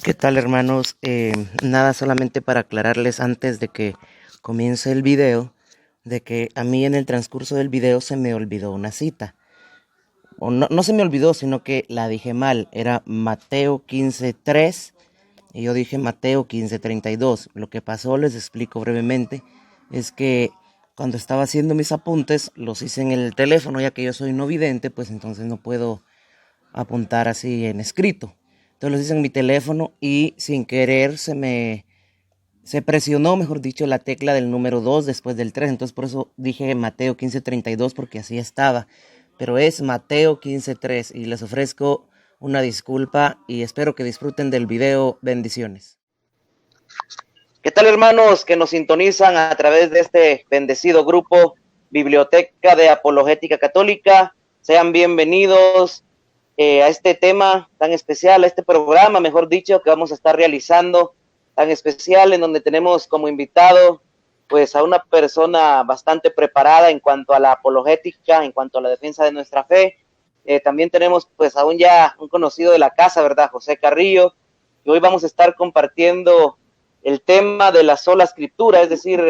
¿Qué tal, hermanos? Nada, solamente para aclararles antes de que comience el video, de que a mí en el transcurso del video se me olvidó una cita. O no, no se me olvidó, sino que la dije mal. Era Mateo 15:3 y yo dije Mateo 15:32. Lo que pasó, les explico brevemente, es que cuando estaba haciendo mis apuntes, los hice en el teléfono, ya que yo soy no vidente, pues entonces no puedo apuntar así en escrito. Entonces lo hice en mi teléfono y sin querer se presionó, mejor dicho, la tecla del número 2 después del 3. Entonces por eso dije Mateo 15:32 porque así estaba. Pero es Mateo 15:3 y les ofrezco una disculpa y espero que disfruten del video. Bendiciones. ¿Qué tal, hermanos que nos sintonizan a través de este bendecido grupo Biblioteca de Apologética Católica? Sean bienvenidos a este tema tan especial, a este programa, mejor dicho, que vamos a estar realizando tan especial, en donde tenemos como invitado pues a una persona bastante preparada en cuanto a la apologética, en cuanto a la defensa de nuestra fe. También tenemos pues aún ya un conocido de la casa, ¿verdad? José Carrillo, y hoy vamos a estar compartiendo el tema de la sola escritura, es decir,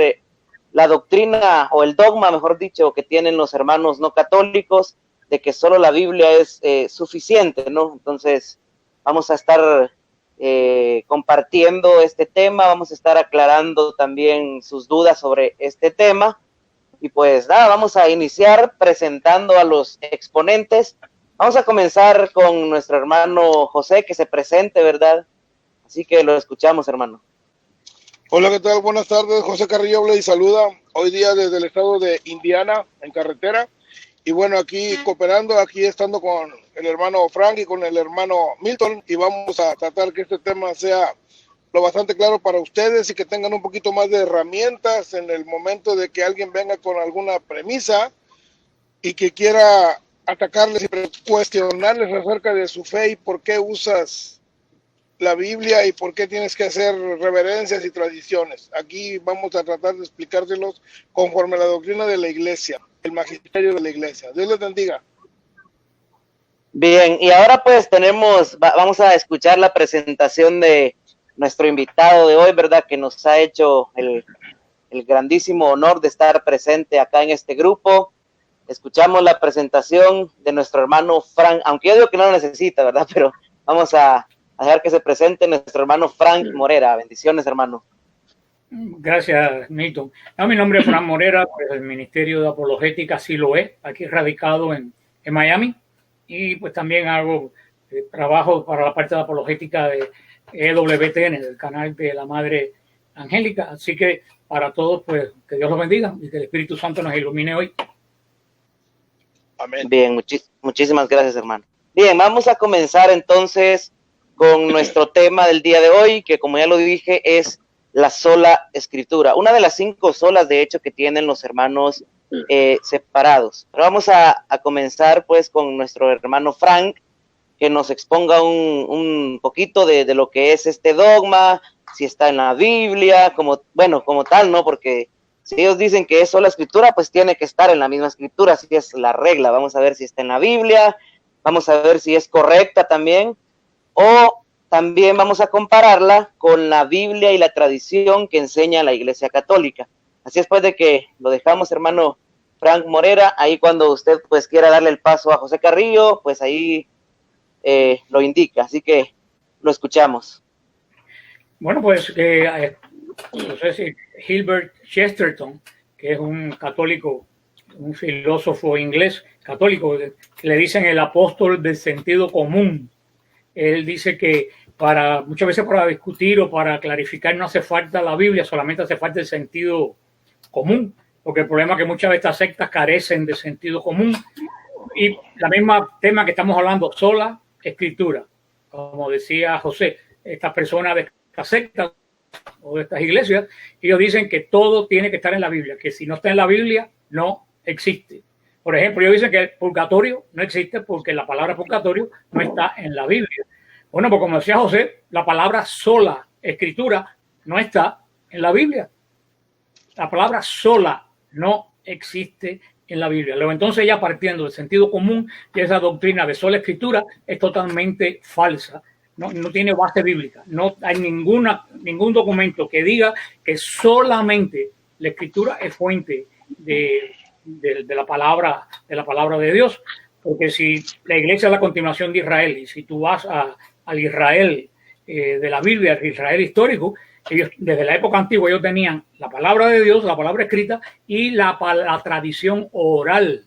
la doctrina o el dogma, mejor dicho, que tienen los hermanos no católicos, de que solo la Biblia es suficiente, ¿no? Entonces, vamos a estar compartiendo este tema, vamos a estar aclarando también sus dudas sobre este tema. Y pues nada, vamos a iniciar presentando a los exponentes. Vamos a comenzar con nuestro hermano José, que se presente, ¿verdad? Así que lo escuchamos, hermano. Hola, ¿qué tal? Buenas tardes. José Carrillo habla y saluda. Hoy día desde el estado de Indiana, en carretera. Y bueno, aquí cooperando, aquí estando con el hermano Frank y con el hermano Milton. Y vamos a tratar que este tema sea lo bastante claro para ustedes y que tengan un poquito más de herramientas en el momento de que alguien venga con alguna premisa y que quiera atacarles y cuestionarles acerca de su fe y por qué usas la Biblia y por qué tienes que hacer reverencias y tradiciones. Aquí vamos a tratar de explicárselos conforme a la doctrina de la iglesia, el magisterio de la iglesia. Dios les bendiga. Bien, y ahora pues vamos a escuchar la presentación de nuestro invitado de hoy, ¿verdad? Que nos ha hecho el grandísimo honor de estar presente acá en este grupo. Escuchamos la presentación de nuestro hermano Frank, aunque yo digo que no lo necesita, ¿verdad? Pero vamos a dejar que se presente nuestro hermano Frank Morera. Bendiciones, hermano. Gracias, Nito. Mi nombre es Frank Morera, pues el Ministerio de Apologética Siloé, aquí radicado en Miami, y pues también hago trabajo para la parte de apologética de EWTN, del canal de la Madre Angélica. Así que para todos, pues que Dios los bendiga y que el Espíritu Santo nos ilumine hoy. Amén. Bien, muchísimas gracias, hermano. Bien, vamos a comenzar entonces con nuestro tema del día de hoy, que como ya lo dije, es la sola escritura. Una de las 5 solas, de hecho, que tienen los hermanos separados. Pero vamos a comenzar pues con nuestro hermano Frank, que nos exponga un poquito de lo que es este dogma, si está en la Biblia, como tal, ¿no? Porque si ellos dicen que es sola escritura, pues tiene que estar en la misma escritura, así es la regla. Vamos a ver si está en la Biblia, vamos a ver si es correcta también, o también vamos a compararla con la Biblia y la tradición que enseña la Iglesia Católica. Así es pues de que lo dejamos, hermano Frank Morera, ahí cuando usted pues quiera darle el paso a José Carrillo, pues ahí lo indica, así que lo escuchamos. Bueno, pues no sé si Gilbert Chesterton, que es un católico, un filósofo inglés católico, le dicen el apóstol del sentido común. Él dice que muchas veces para discutir o para clarificar no hace falta la Biblia, solamente hace falta el sentido común, porque el problema es que muchas de estas sectas carecen de sentido común. Y la misma tema que estamos hablando, sola escritura, como decía José, estas personas de estas sectas o de estas iglesias, ellos dicen que todo tiene que estar en la Biblia, que si no está en la Biblia no existe. Por ejemplo, ellos dicen que el purgatorio no existe porque la palabra purgatorio no está en la Biblia. Bueno, pues como decía José, la palabra sola escritura no está en la Biblia. La palabra sola no existe en la Biblia. Luego, entonces, ya partiendo del sentido común, que esa doctrina de sola escritura es totalmente falsa. no tiene base bíblica. No hay ningún documento que diga que solamente la escritura es fuente de la palabra de Dios. Porque si la iglesia es la continuación de Israel, y si tú vas al Israel de la Biblia, el Israel histórico, ellos desde la época antigua ellos tenían la palabra de Dios, la palabra escrita y la tradición oral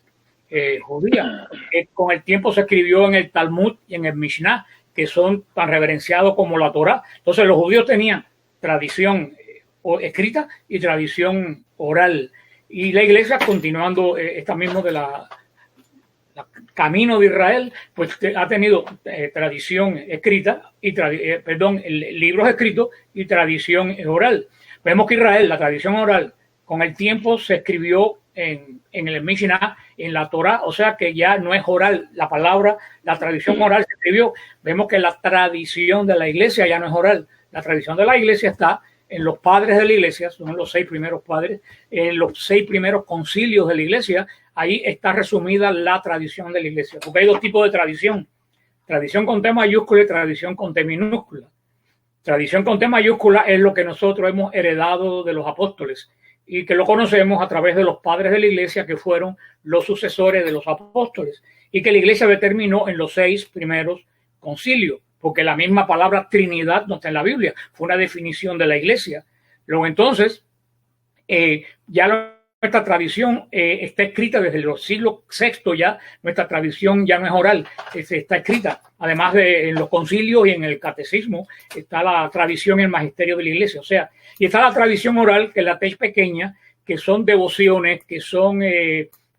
judía, que con el tiempo se escribió en el Talmud y en el Mishnah, que son tan reverenciados como la Torá. Entonces los judíos tenían tradición escrita y tradición oral, y la iglesia, continuando esta mismo de la camino de Israel, pues ha tenido tradición escrita y libros escritos y tradición oral. Vemos que Israel, la tradición oral, con el tiempo se escribió en el Mishnah, en la Torah, o sea que ya no es oral la palabra, la tradición oral se escribió. Vemos que la tradición de la iglesia ya no es oral, la tradición de la iglesia está en los padres de la iglesia, son los 6 primeros padres, en los 6 primeros concilios de la iglesia. Ahí está resumida la tradición de la iglesia, porque hay 2 tipos de tradición: tradición con T mayúscula y tradición con T minúscula. Tradición con T mayúscula es lo que nosotros hemos heredado de los apóstoles y que lo conocemos a través de los padres de la iglesia, que fueron los sucesores de los apóstoles, y que la iglesia determinó en los 6 primeros concilios, porque la misma palabra Trinidad no está en la Biblia, fue una definición de la iglesia. Luego entonces, ya nuestra tradición está escrita desde los siglos VI, ya nuestra tradición ya no es oral, está escrita. Además de en los concilios y en el catecismo está la tradición y el magisterio de la iglesia. O sea, y está la tradición oral, que es la tez pequeña, que son devociones, que son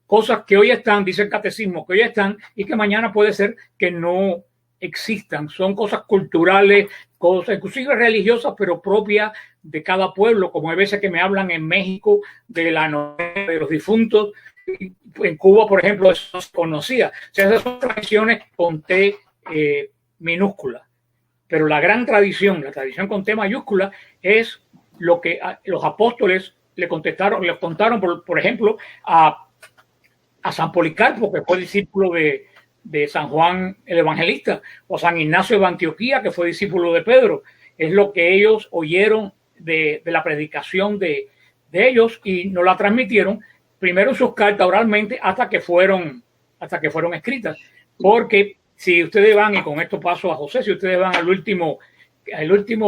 cosas que hoy están, dice el catecismo, que hoy están y que mañana puede ser que no existan. Son cosas culturales, cosas inclusive religiosas, pero propias de cada pueblo, como hay veces que me hablan en México de la novena de los difuntos. En Cuba, por ejemplo, eso no se conocía. O sea, esas son tradiciones con T minúscula. Pero la gran tradición, la tradición con T mayúscula, es lo que los apóstoles les contaron, por ejemplo, a San Policarpo, que fue discípulo de San Juan el Evangelista, o San Ignacio de Antioquía, que fue discípulo de Pedro. Es lo que ellos oyeron de la predicación de ellos y nos la transmitieron primero en sus cartas oralmente hasta que fueron escritas. Porque si ustedes van, y con esto paso a José, si ustedes van al último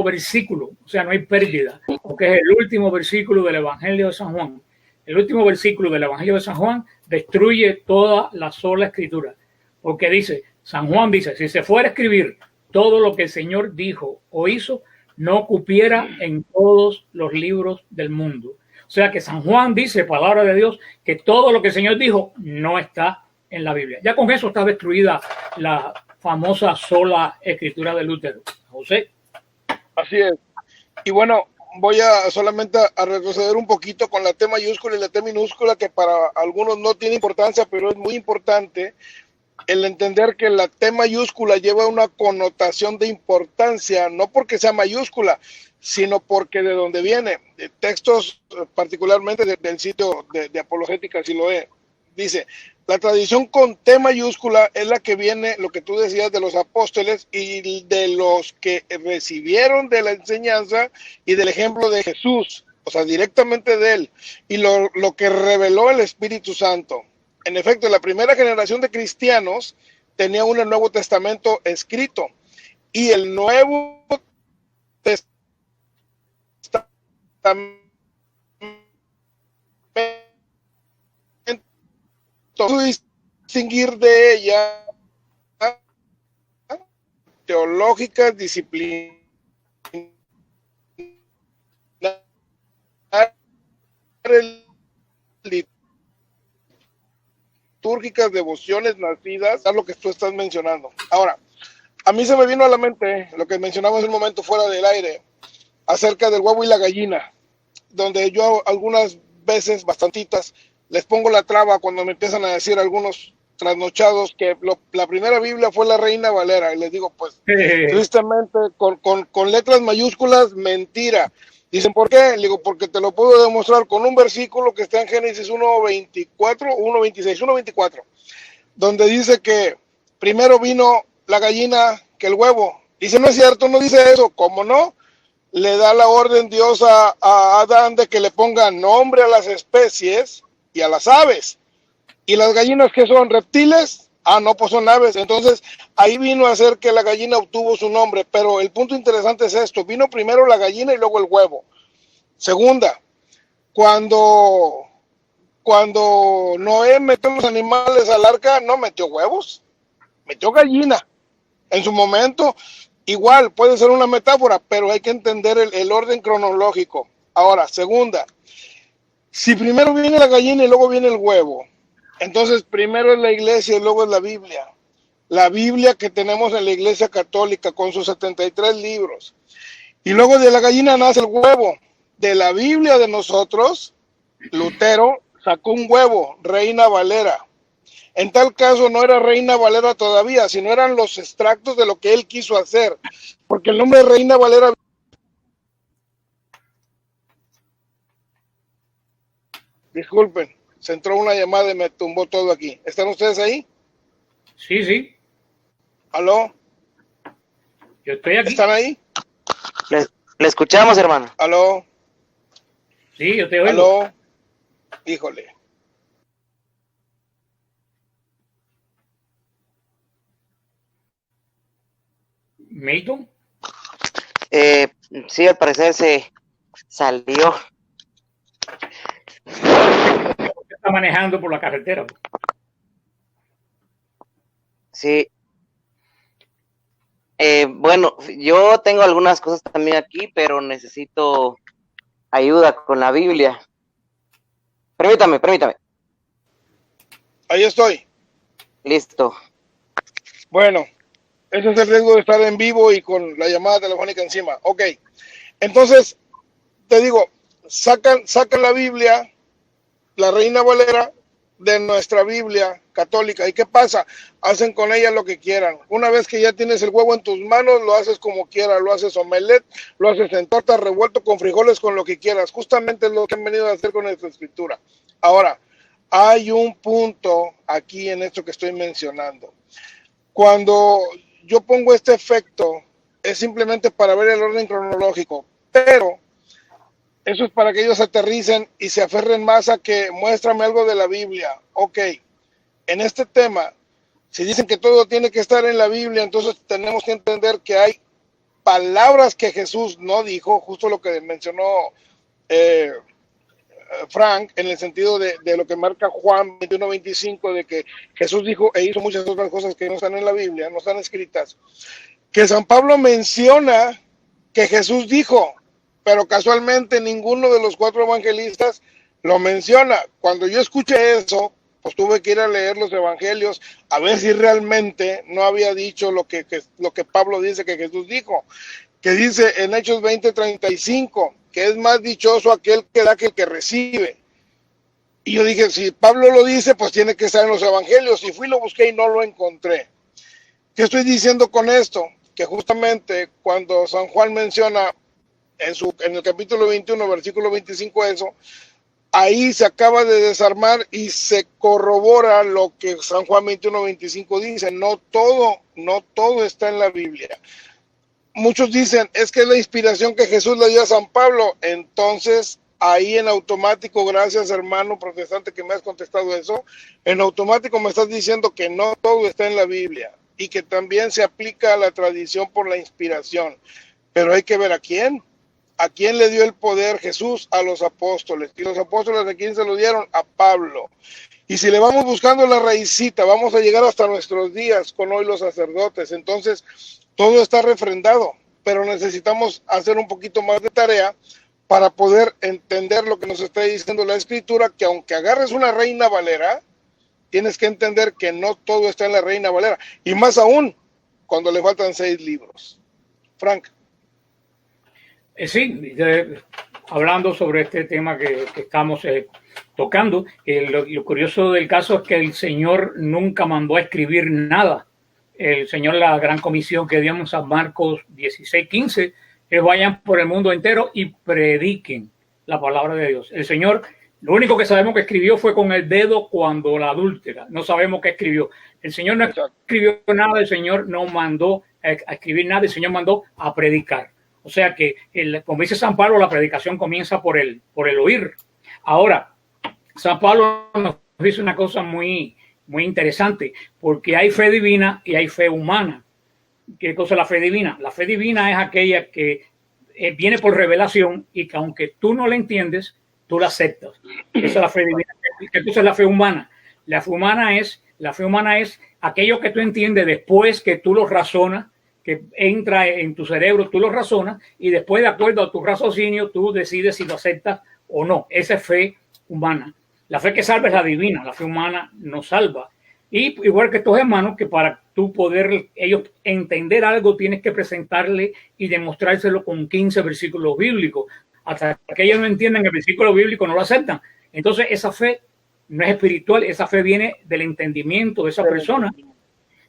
versículo, o sea, no hay pérdida, porque es el último versículo del Evangelio de San Juan. El último versículo del Evangelio de San Juan destruye toda la sola escritura. Porque San Juan dice, si se fuera a escribir todo lo que el Señor dijo o hizo, no cupiera en todos los libros del mundo. O sea que San Juan dice, palabra de Dios, que todo lo que el Señor dijo no está en la Biblia. Ya con eso está destruida la famosa sola escritura de Lutero. José. Así es. Y bueno, voy a solamente a retroceder un poquito con la T mayúscula y la T minúscula, que para algunos no tiene importancia, pero es muy importante el entender que la T mayúscula lleva una connotación de importancia, no porque sea mayúscula, sino porque de donde viene. Textos particularmente del sitio de Apologética, si lo es, dice, la tradición con T mayúscula es la que viene, lo que tú decías, de los apóstoles y de los que recibieron de la enseñanza y del ejemplo de Jesús, o sea, directamente de él, y lo que reveló el Espíritu Santo. En efecto, la primera generación de cristianos tenía un Nuevo Testamento escrito, y el Nuevo Testamento distinguir de ella teológicas, disciplinas, litúrgicas, devociones nacidas a lo que tú estás mencionando. Ahora, a mí se me vino a la mente lo que mencionamos en un momento fuera del aire acerca del huevo y la gallina, donde yo algunas veces, bastantitas, les pongo la traba cuando me empiezan a decir algunos trasnochados que la primera Biblia fue la Reina Valera, y les digo, pues, tristemente, con letras mayúsculas, mentira. Dicen, ¿por qué? Le digo, porque te lo puedo demostrar con un versículo que está en Génesis 1:24, 1:26, 1:24, donde dice que primero vino la gallina que el huevo, Y si no es cierto, no dice eso. ¿Cómo no? Le da la orden Dios a Adán de que le ponga nombre a las especies y a las aves. ¿Y las gallinas qué son? ¿Reptiles? Ah, no, pues son aves. Entonces, ahí vino a ser que la gallina obtuvo su nombre. Pero el punto interesante es esto. Vino primero la gallina y luego el huevo. Segunda, cuando Noé metió los animales al arca, no metió huevos, metió gallina. En su momento, igual, puede ser una metáfora, pero hay que entender el orden cronológico. Ahora, segunda, si primero viene la gallina y luego viene el huevo, entonces primero es la iglesia y luego es la Biblia. La Biblia que tenemos en la iglesia católica con sus 73 libros. Y luego de la gallina nace el huevo. De la Biblia de nosotros, Lutero sacó un huevo, Reina Valera. En tal caso no era Reina Valera todavía, sino eran los extractos de lo que él quiso hacer. Porque el nombre de Reina Valera... Disculpen, se entró una llamada y me tumbó todo aquí. ¿Están ustedes ahí? Sí, sí. ¿Aló? Yo estoy aquí. ¿Están ahí? Le escuchamos, hermano. ¿Aló? Sí, yo te oigo. ¿Aló? Híjole. ¿Milton? Sí, al parecer se salió. Está manejando por la carretera. Sí. Bueno, yo tengo algunas cosas también aquí, pero necesito ayuda con la Biblia. Permítame. Ahí estoy. Listo. Bueno, ese es el riesgo de estar en vivo y con la llamada telefónica encima. Ok, entonces, te digo, sacan la Biblia, la Reina Valera, de nuestra Biblia católica. ¿Y qué pasa? Hacen con ella lo que quieran. Una vez que ya tienes el huevo en tus manos, lo haces como quieras, lo haces omelette, lo haces en torta, revuelto con frijoles, con lo que quieras. Justamente es lo que han venido a hacer con esta escritura. Ahora, hay un punto aquí en esto que estoy mencionando. Cuando yo pongo este efecto, es simplemente para ver el orden cronológico, pero eso es para que ellos aterricen y se aferren más a que muéstrame algo de la Biblia. Ok, en este tema, si dicen que todo tiene que estar en la Biblia, entonces tenemos que entender que hay palabras que Jesús no dijo, justo lo que mencionó Frank, en el sentido de lo que marca Juan 21:25, de que Jesús dijo e hizo muchas otras cosas que no están en la Biblia, no están escritas, que San Pablo menciona que Jesús dijo, pero casualmente ninguno de los 4 evangelistas lo menciona. Cuando yo escuché eso, pues tuve que ir a leer los evangelios a ver si realmente no había dicho lo que Pablo dice que Jesús dijo, que dice en Hechos 20:35, que es más dichoso aquel que da que el que recibe. Y yo dije, si Pablo lo dice, pues tiene que estar en los evangelios. Y fui, lo busqué y no lo encontré. ¿Qué estoy diciendo con esto? Que justamente cuando San Juan menciona en el capítulo 21, versículo 25 eso, ahí se acaba de desarmar y se corrobora lo que San Juan 21:25 dice. No todo está en la Biblia. Muchos dicen, es que es la inspiración que Jesús le dio a San Pablo. Entonces, ahí en automático, gracias hermano protestante que me has contestado eso, en automático me estás diciendo que no todo está en la Biblia y que también se aplica a la tradición por la inspiración. Pero hay que ver a quién. ¿A quién le dio el poder Jesús? A los apóstoles. ¿Y los apóstoles a quién se lo dieron? A Pablo. Y si le vamos buscando la raicita, vamos a llegar hasta nuestros días con hoy los sacerdotes. Entonces, todo está refrendado, pero necesitamos hacer un poquito más de tarea para poder entender lo que nos está diciendo la Escritura, que aunque agarres una Reina Valera, tienes que entender que no todo está en la Reina Valera. Y más aún, cuando le faltan 6 libros. Frank. Sí, hablando sobre este tema que estamos tocando, lo curioso del caso es que el Señor nunca mandó a escribir nada. El Señor, la gran comisión que dio en San Marcos 16:15, es vayan por el mundo entero y prediquen la palabra de Dios. El Señor, lo único que sabemos que escribió fue con el dedo cuando la adúltera. No sabemos qué escribió. El Señor no escribió nada, el Señor no mandó a a escribir nada, el Señor mandó a predicar. O sea que, como dice San Pablo, la predicación comienza por el oír. Ahora, San Pablo nos dice una cosa muy, muy interesante, porque hay fe divina y hay fe humana. ¿Qué cosa es la fe divina? La fe divina es aquella que viene por revelación y que aunque tú no la entiendes, tú la aceptas. Esa es la fe divina. ¿Qué cosa es la fe humana? La fe humana es aquello que tú entiendes después que tú lo razonas, que entra en tu cerebro, tú lo razonas y después, de acuerdo a tu raciocinio, tú decides si lo aceptas o no. Esa es fe humana. La fe que salva es la divina, la fe humana no salva. Y igual que estos hermanos, que para tú poder ellos entender algo, tienes que presentarle y demostrárselo con 15 versículos bíblicos. Hasta que ellos no entiendan el versículo bíblico, no lo aceptan. Entonces, esa fe no es espiritual, esa fe viene del entendimiento de esa persona.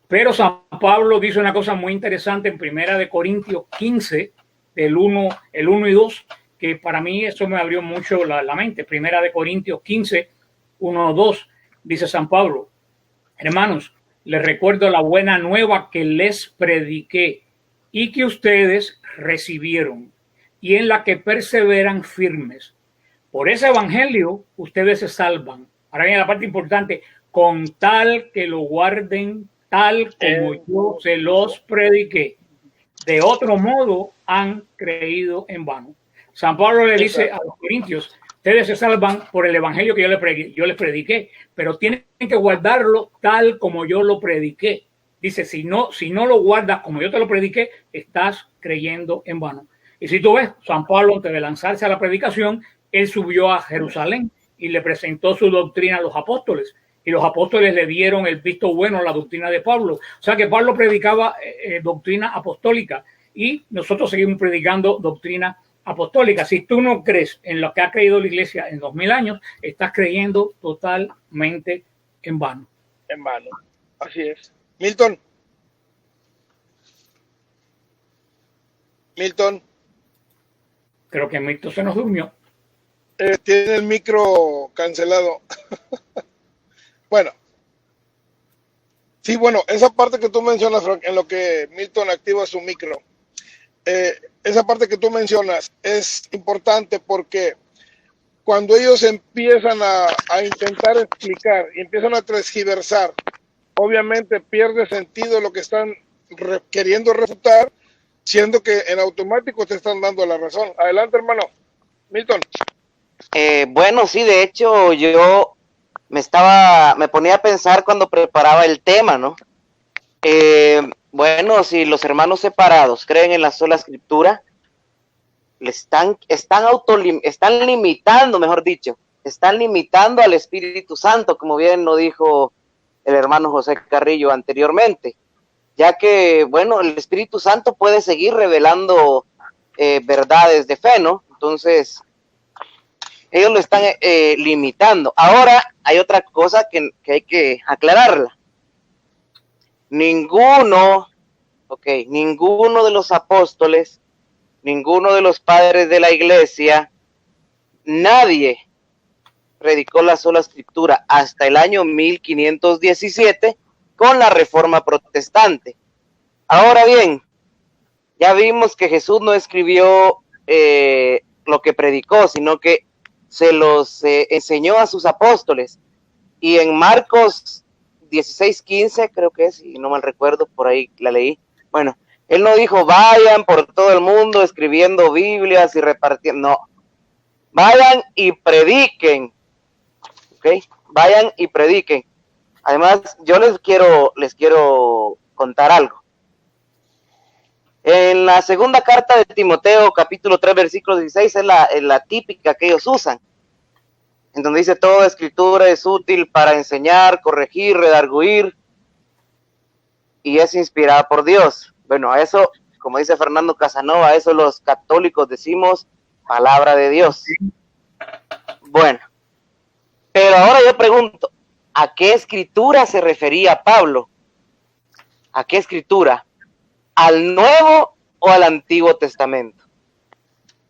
Pero San Pablo dice una cosa muy interesante en 1 Corintios 15, el 1 y 2, que para mí eso me abrió mucho la mente. 1 Corintios 15, 1 2, dice San Pablo: hermanos, les recuerdo la buena nueva que les prediqué y que ustedes recibieron y en la que perseveran firmes. Por ese evangelio ustedes se salvan. Ahora viene la parte importante: con tal que lo guarden tal como yo se los prediqué. De otro modo han creído en vano. San Pablo le dice a los corintios: ustedes se salvan por el evangelio que yo les prediqué, pero tienen que guardarlo tal como yo lo prediqué. Dice, si no lo guardas como yo te lo prediqué, estás creyendo en vano. Y si tú ves, San Pablo, antes de lanzarse a la predicación, él subió a Jerusalén y le presentó su doctrina a los apóstoles. Y los apóstoles le dieron el visto bueno a la doctrina de Pablo. O sea que Pablo predicaba doctrina apostólica y nosotros seguimos predicando doctrina apostólica. Si tú no crees en lo que ha creído la iglesia en 2000 años, estás creyendo totalmente en vano. En vano, así es. Milton. Creo que Milton se nos durmió. Tiene el micro cancelado. Bueno. Sí, bueno, esa parte que tú mencionas, Frank, en lo que Milton activa su micro, esa parte que tú mencionas es importante porque cuando ellos empiezan a intentar explicar y empiezan a transgiversar, obviamente pierde sentido lo que están queriendo refutar, siendo que en automático te están dando la razón. Adelante, hermano. Milton. Bueno, sí, de hecho yo me ponía a pensar cuando preparaba el tema, ¿no? Bueno, si los hermanos separados creen en la sola escritura, están limitando, mejor dicho, están limitando al Espíritu Santo, como bien lo dijo el hermano José Carrillo anteriormente, ya que, bueno, el Espíritu Santo puede seguir revelando verdades de fe, ¿no? Entonces, ellos lo están limitando. Ahora, hay otra cosa que hay que aclararla. Ninguno de los apóstoles, ninguno de los padres de la iglesia, nadie predicó la sola escritura hasta el año 1517 con la Reforma Protestante. Ahora bien, ya vimos que Jesús no escribió lo que predicó, sino que se los enseñó a sus apóstoles. Y en Marcos 16:15, creo que es, si no mal recuerdo, por ahí la leí. Bueno, él no dijo, vayan por todo el mundo escribiendo Biblias y repartiendo. No, vayan y prediquen. ¿Ok? Vayan y prediquen. Además, yo les quiero contar algo. En la segunda carta de Timoteo, capítulo 3, versículo 16, es la típica que ellos usan, en donde dice, toda escritura es útil para enseñar, corregir, redarguir, y es inspirada por Dios. Bueno, a eso, como dice Fernando Casanova, a eso los católicos decimos palabra de Dios. Bueno, pero ahora yo pregunto, ¿a qué escritura se refería Pablo? ¿A qué escritura? ¿Al Nuevo o al Antiguo Testamento?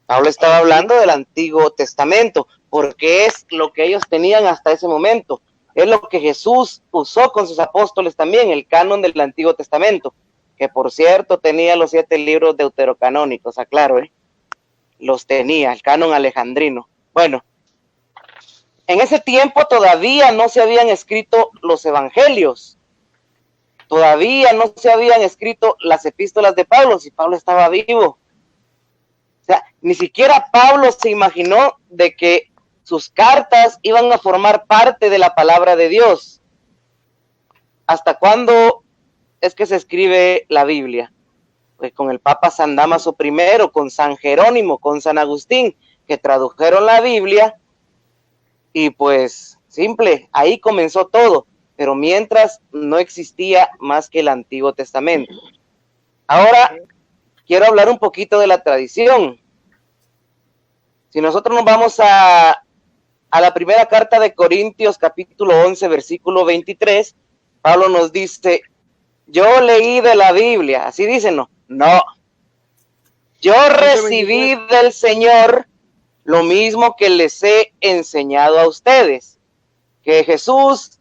Pablo estaba hablando del Antiguo Testamento, porque es lo que ellos tenían hasta ese momento. Es lo que Jesús usó con sus apóstoles también, el canon del Antiguo Testamento. que por cierto tenía los 7 libros deuterocanónicos, aclaro, los tenía, el canon alejandrino. Bueno, en ese tiempo todavía no se habían escrito los evangelios, todavía no se habían escrito las epístolas de Pablo, si Pablo estaba vivo. O sea, ni siquiera Pablo se imaginó de que sus cartas iban a formar parte de la palabra de Dios. ¿Hasta cuándo es que se escribe la Biblia? Pues con el Papa San Dámaso I, con San Jerónimo, con San Agustín, que tradujeron la Biblia, y pues simple, ahí comenzó todo, pero mientras no existía más que el Antiguo Testamento. Ahora quiero hablar un poquito de la tradición. Si nosotros nos vamos a la primera carta de Corintios, capítulo 11, versículo 23, Pablo nos dice: yo leí de la Biblia, así dicen, no, yo recibí del Señor lo mismo que les he enseñado a ustedes, que Jesús,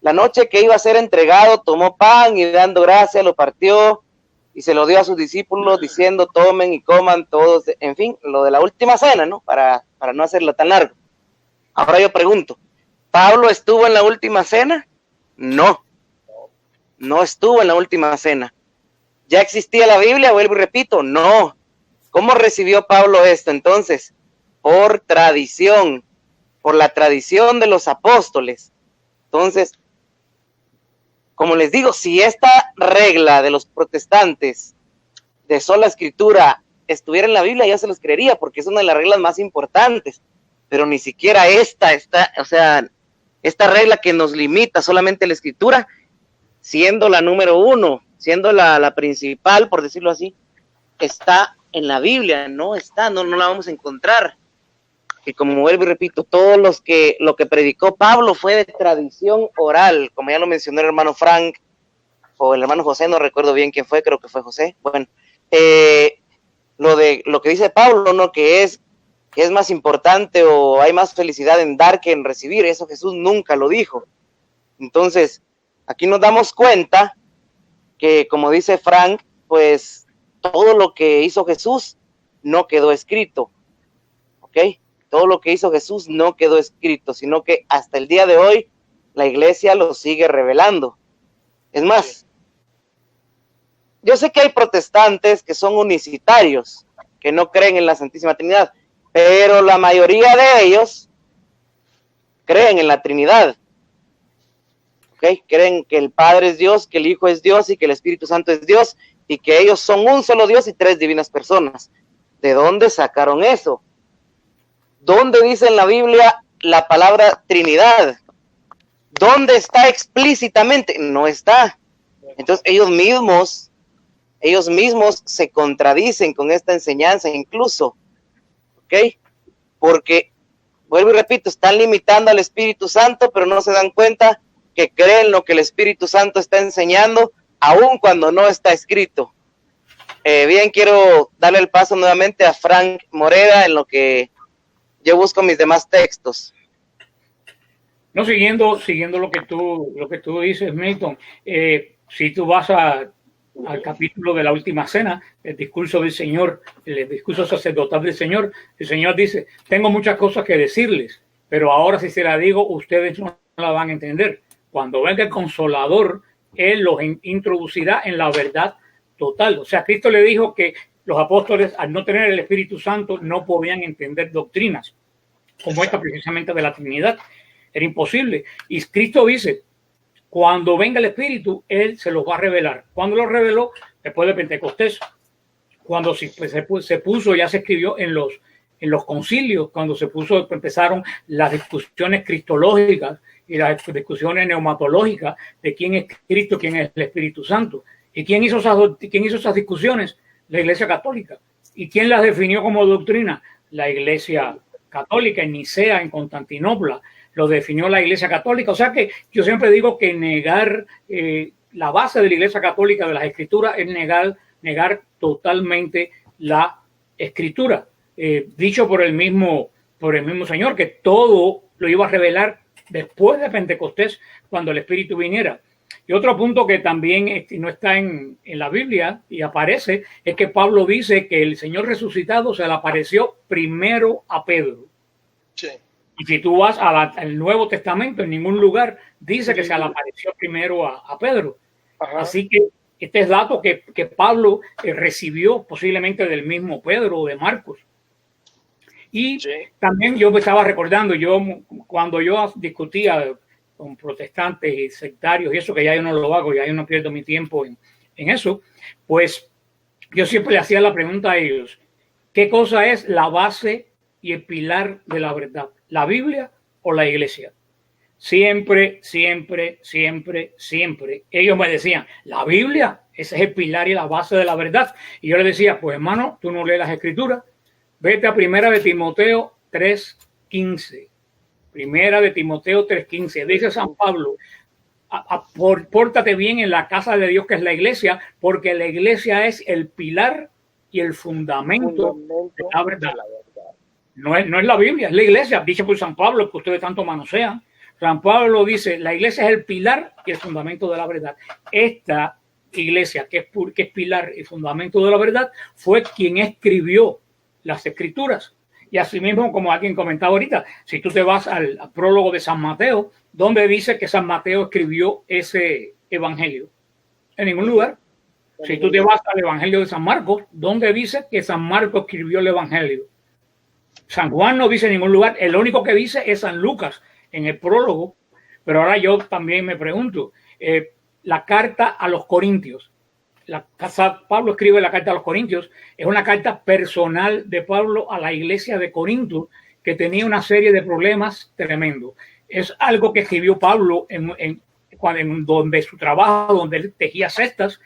la noche que iba a ser entregado, tomó pan y dando gracias lo partió y se lo dio a sus discípulos diciendo: tomen y coman todos, en fin, lo de la última cena, ¿no? Para no hacerlo tan largo. Ahora yo pregunto, ¿Pablo estuvo en la última cena? No estuvo en la última cena. ¿Ya existía la Biblia? Vuelvo y repito, no. ¿Cómo recibió Pablo esto entonces? Por tradición, por la tradición de los apóstoles. Entonces, como les digo, si esta regla de los protestantes de sola escritura estuviera en la Biblia, ya se los creería, porque es una de las reglas más importantes, pero ni siquiera esta regla que nos limita solamente la escritura, siendo la número 1, siendo la principal, por decirlo así, está en la Biblia, no la vamos a encontrar. Y como vuelvo y repito, lo que predicó Pablo fue de tradición oral, como ya lo mencionó el hermano Frank, o el hermano José, no recuerdo bien quién fue, creo que fue José. Bueno, lo que dice Pablo, ¿no? Que es más importante o hay más felicidad en dar que en recibir, eso Jesús nunca lo dijo. Entonces, aquí nos damos cuenta que, como dice Frank, pues todo lo que hizo Jesús no quedó escrito, ¿ok? Todo lo que hizo Jesús no quedó escrito, sino que hasta el día de hoy la iglesia lo sigue revelando. Es más, yo sé que hay protestantes que son unicitarios, que no creen en la Santísima Trinidad, pero la mayoría de ellos creen en la Trinidad. ¿Okay? Creen que el Padre es Dios, que el Hijo es Dios y que el Espíritu Santo es Dios y que ellos son un solo Dios y 3 divinas personas. ¿De dónde sacaron eso? ¿Dónde dice en la Biblia la palabra Trinidad? ¿Dónde está explícitamente? No está. Entonces ellos mismos se contradicen con esta enseñanza incluso, ¿ok? Porque, vuelvo y repito, están limitando al Espíritu Santo, pero no se dan cuenta que creen lo que el Espíritu Santo está enseñando, aun cuando no está escrito. Bien, quiero darle el paso nuevamente a Frank Morera en lo que yo busco mis demás textos. No, siguiendo lo que tú dices, Milton, si tú vas al capítulo de la última cena, el discurso del Señor, el discurso sacerdotal del Señor, el Señor dice: tengo muchas cosas que decirles, pero ahora si se las digo, ustedes no la van a entender. Cuando venga el Consolador, Él los introducirá en la verdad total. O sea, Cristo le dijo que los apóstoles, al no tener el Espíritu Santo, no podían entender doctrinas como esta precisamente de la Trinidad. Era imposible. Y Cristo dice: cuando venga el Espíritu, Él se los va a revelar. ¿Cuándo lo reveló? Después de Pentecostés. Cuando se puso, ya se escribió en los concilios, cuando empezaron las discusiones cristológicas y las discusiones neumatológicas de quién es Cristo, quién es el Espíritu Santo. ¿Y quién hizo esas discusiones? La Iglesia Católica. ¿Y quién las definió como doctrina? La Iglesia Católica en Nicea, en Constantinopla. Lo definió la Iglesia Católica. O sea que yo siempre digo que negar la base de la Iglesia Católica de las Escrituras es negar totalmente la Escritura. Dicho por el mismo Señor, que todo lo iba a revelar después de Pentecostés, cuando el Espíritu viniera. Y otro punto que también no está en la Biblia y aparece es que Pablo dice que el Señor resucitado se le apareció primero a Pedro. Sí. Y si tú vas al Nuevo Testamento, en ningún lugar dice que se le apareció primero a Pedro. Ajá. Así que este es dato que Pablo recibió posiblemente del mismo Pedro o de Marcos. Y también yo me estaba recordando, cuando yo discutía con protestantes y sectarios y eso, que ya yo no lo hago, ya yo no pierdo mi tiempo en eso, pues yo siempre le hacía la pregunta a ellos: ¿qué cosa es la base y el pilar de la verdad? ¿La Biblia o la iglesia? Siempre, siempre, siempre, siempre. Ellos me decían, la Biblia, ese es el pilar y la base de la verdad. Y yo les decía, pues hermano, tú no lees las escrituras. Vete a Primera de Timoteo 3:15. Primera de Timoteo 3:15. Dice San Pablo, pórtate bien en la casa de Dios, que es la iglesia, porque la iglesia es el pilar y el fundamento de la verdad. No es la Biblia, es la iglesia. Dice por San Pablo, que ustedes tanto manosean. San Pablo dice, la iglesia es el pilar y el fundamento de la verdad. Esta iglesia, que es pilar y fundamento de la verdad, fue quien escribió las escrituras. Y así mismo, como alguien comentaba ahorita, si tú te vas al prólogo de San Mateo, ¿dónde dice que San Mateo escribió ese evangelio? En ningún lugar. Si tú te vas al evangelio de San Marcos, ¿dónde dice que San Marcos escribió el evangelio? San Juan no dice en ningún lugar. El único que dice es San Lucas en el prólogo. Pero ahora yo también me pregunto, la carta a los Corintios, Pablo escribe la carta a los Corintios, es una carta personal de Pablo a la iglesia de Corinto, que tenía una serie de problemas tremendos. Es algo que escribió Pablo en donde su trabajo, donde él tejía cestas,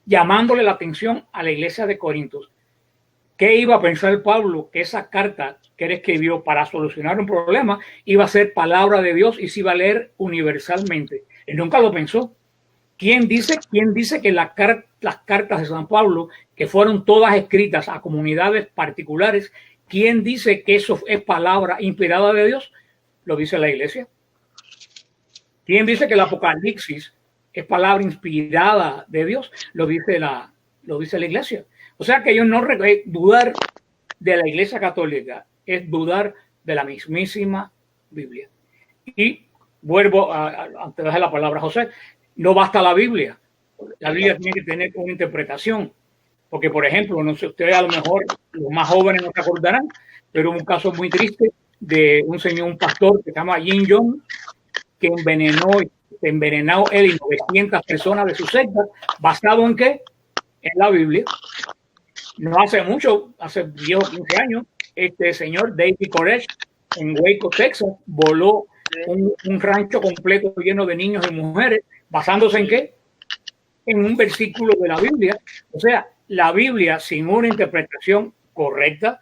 llamándole la atención a la iglesia de Corinto. ¿Qué iba a pensar Pablo? Que esa carta que él escribió para solucionar un problema iba a ser palabra de Dios y se iba a leer universalmente. Él nunca lo pensó. ¿Quién dice que las cartas de San Pablo, que fueron todas escritas a comunidades particulares, quién dice que eso es palabra inspirada de Dios? Lo dice la iglesia. ¿Quién dice que el Apocalipsis es palabra inspirada de Dios? Lo dice la iglesia. O sea que ellos no dudar de la iglesia católica, es dudar de la mismísima Biblia. Y vuelvo a te dejar la palabra, José. No basta la Biblia. La Biblia tiene que tener una interpretación. Porque, por ejemplo, no sé, ustedes a lo mejor, los más jóvenes no se acordarán, pero hubo un caso muy triste de un pastor que se llama Jin Young, que envenenó él y 900 personas de su secta. ¿Basado en qué? En la Biblia. No hace mucho, hace 10 o 15 años, este señor David Koresh en Waco, Texas, voló un rancho completo lleno de niños y mujeres, basándose en qué? En un versículo de la Biblia. O sea, la Biblia sin una interpretación correcta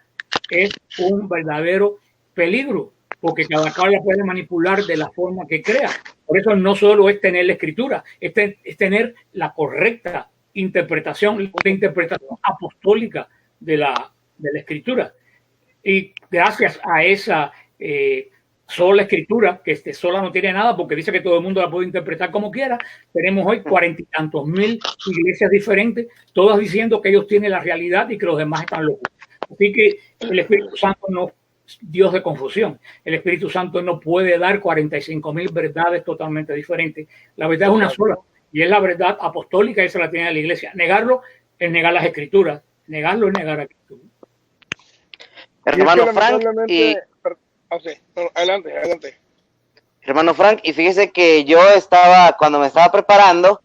es un verdadero peligro, porque cada cual la puede manipular de la forma que crea. Por eso no solo es tener la escritura, es tener la correcta interpretación, la interpretación apostólica de la escritura. Y gracias a esa sola escritura, que sola no tiene nada porque dice que todo el mundo la puede interpretar como quiera, tenemos hoy 40 y tantos mil iglesias diferentes, todas diciendo que ellos tienen la realidad y que los demás están locos. Así que el Espíritu Santo no es Dios de confusión. El Espíritu Santo no puede dar 45,000 verdades totalmente diferentes. La verdad es una sola. Y es la verdad apostólica, esa la tiene la iglesia. Negarlo es negar las escrituras. Negarlo es negar la escritura. Hermano Frank, adelante. Hermano Frank, y fíjese que yo cuando me estaba preparando,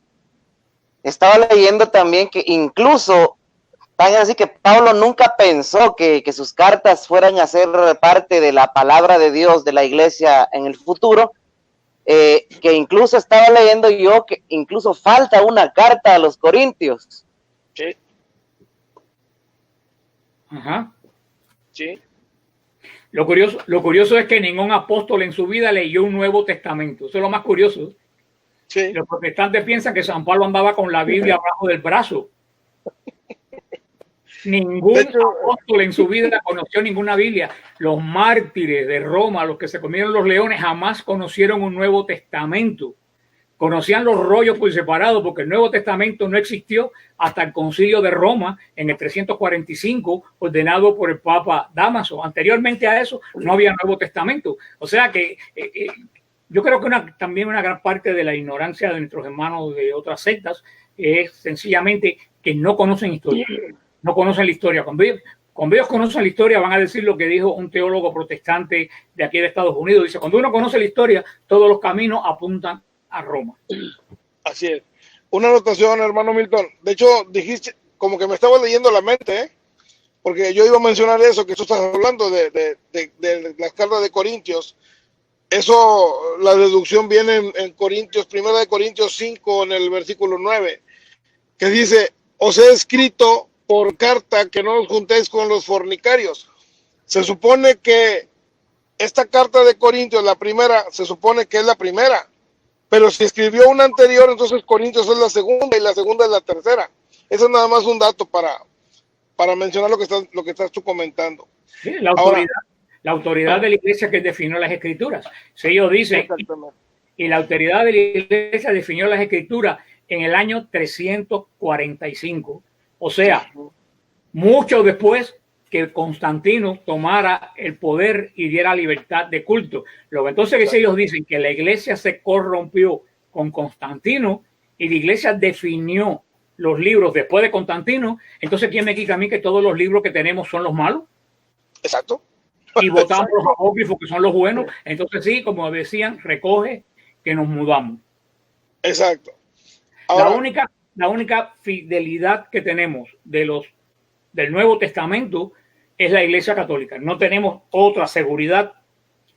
estaba leyendo también que incluso, tan así que Pablo nunca pensó que sus cartas fueran a ser parte de la palabra de Dios de la iglesia en el futuro. Que incluso estaba leyendo yo que incluso falta una carta a los Corintios. Sí. Ajá. Sí. Lo curioso es que ningún apóstol en su vida leyó un Nuevo Testamento. Eso es lo más curioso. Sí. Los protestantes piensan que San Pablo andaba con la Biblia abajo del brazo. Ningún apóstol en su vida conoció ninguna Biblia. Los mártires de Roma, los que se comieron los leones, jamás conocieron un Nuevo Testamento. conocían los rollos por separado, porque el Nuevo Testamento no existió hasta el Concilio de Roma en el 345, ordenado por el Papa Dámaso. Anteriormente a eso no había Nuevo Testamento. O sea que yo creo que también una gran parte de la ignorancia de nuestros hermanos de otras sectas es sencillamente que no conocen historia. No conocen la historia. Cuando ellos conocen la historia, van a decir lo que dijo un teólogo protestante de aquí de Estados Unidos. Dice, cuando uno conoce la historia, todos los caminos apuntan a Roma. Así es. Una anotación, hermano Milton. De hecho, dijiste, como que me estaba leyendo la mente, ¿eh? Porque yo iba a mencionar eso, que tú estás hablando de las cartas de Corintios. Eso, la deducción viene en Corintios, 1 Corintios 5, en el versículo 9, que dice, os he escrito por carta que no os juntéis con los fornicarios. Se supone que esta carta de Corintios, la primera, se supone que es la primera, pero si escribió una anterior, entonces Corintios es la segunda y la segunda es la tercera. Eso es nada más un dato para mencionar lo que estás tú comentando. Sí, la autoridad de la iglesia que definió las escrituras. Si ellos dicen, y la autoridad de la iglesia definió las escrituras en el año 345. O sea, mucho después que Constantino tomara el poder y diera libertad de culto. Luego, entonces, que si ellos dicen que la iglesia se corrompió con Constantino y la iglesia definió los libros después de Constantino, entonces, ¿quién me quita a mí que todos los libros que tenemos son los malos? Exacto. Y votamos los apócrifos que son los buenos. Entonces, sí, como decían, recoge que nos mudamos. Exacto. Ahora, la única fidelidad que tenemos del Nuevo Testamento es la Iglesia Católica. No tenemos otra seguridad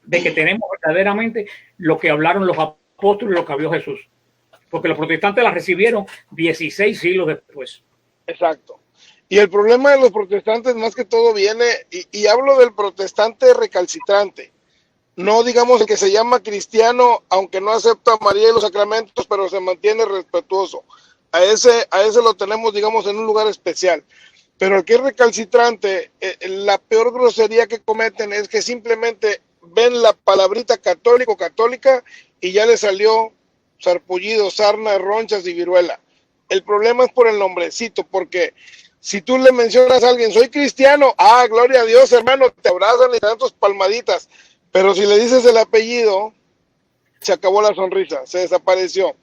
de que tenemos verdaderamente lo que hablaron los apóstoles y lo que habló Jesús. Porque los protestantes la recibieron 16 siglos después. Exacto. Y el problema de los protestantes más que todo viene, y hablo del protestante recalcitrante, no digamos el que se llama cristiano, aunque no acepta a María y los sacramentos, pero se mantiene respetuoso. A ese lo tenemos, digamos, en un lugar especial. Pero el que es recalcitrante, la peor grosería que cometen es que simplemente ven la palabrita católico, católica, y ya le salió sarpullido, sarna, ronchas y viruela. El problema es por el nombrecito, porque si tú le mencionas a alguien, soy cristiano, gloria a Dios, hermano, te abrazan y te dan tus palmaditas. Pero si le dices el apellido, se acabó la sonrisa, se desapareció.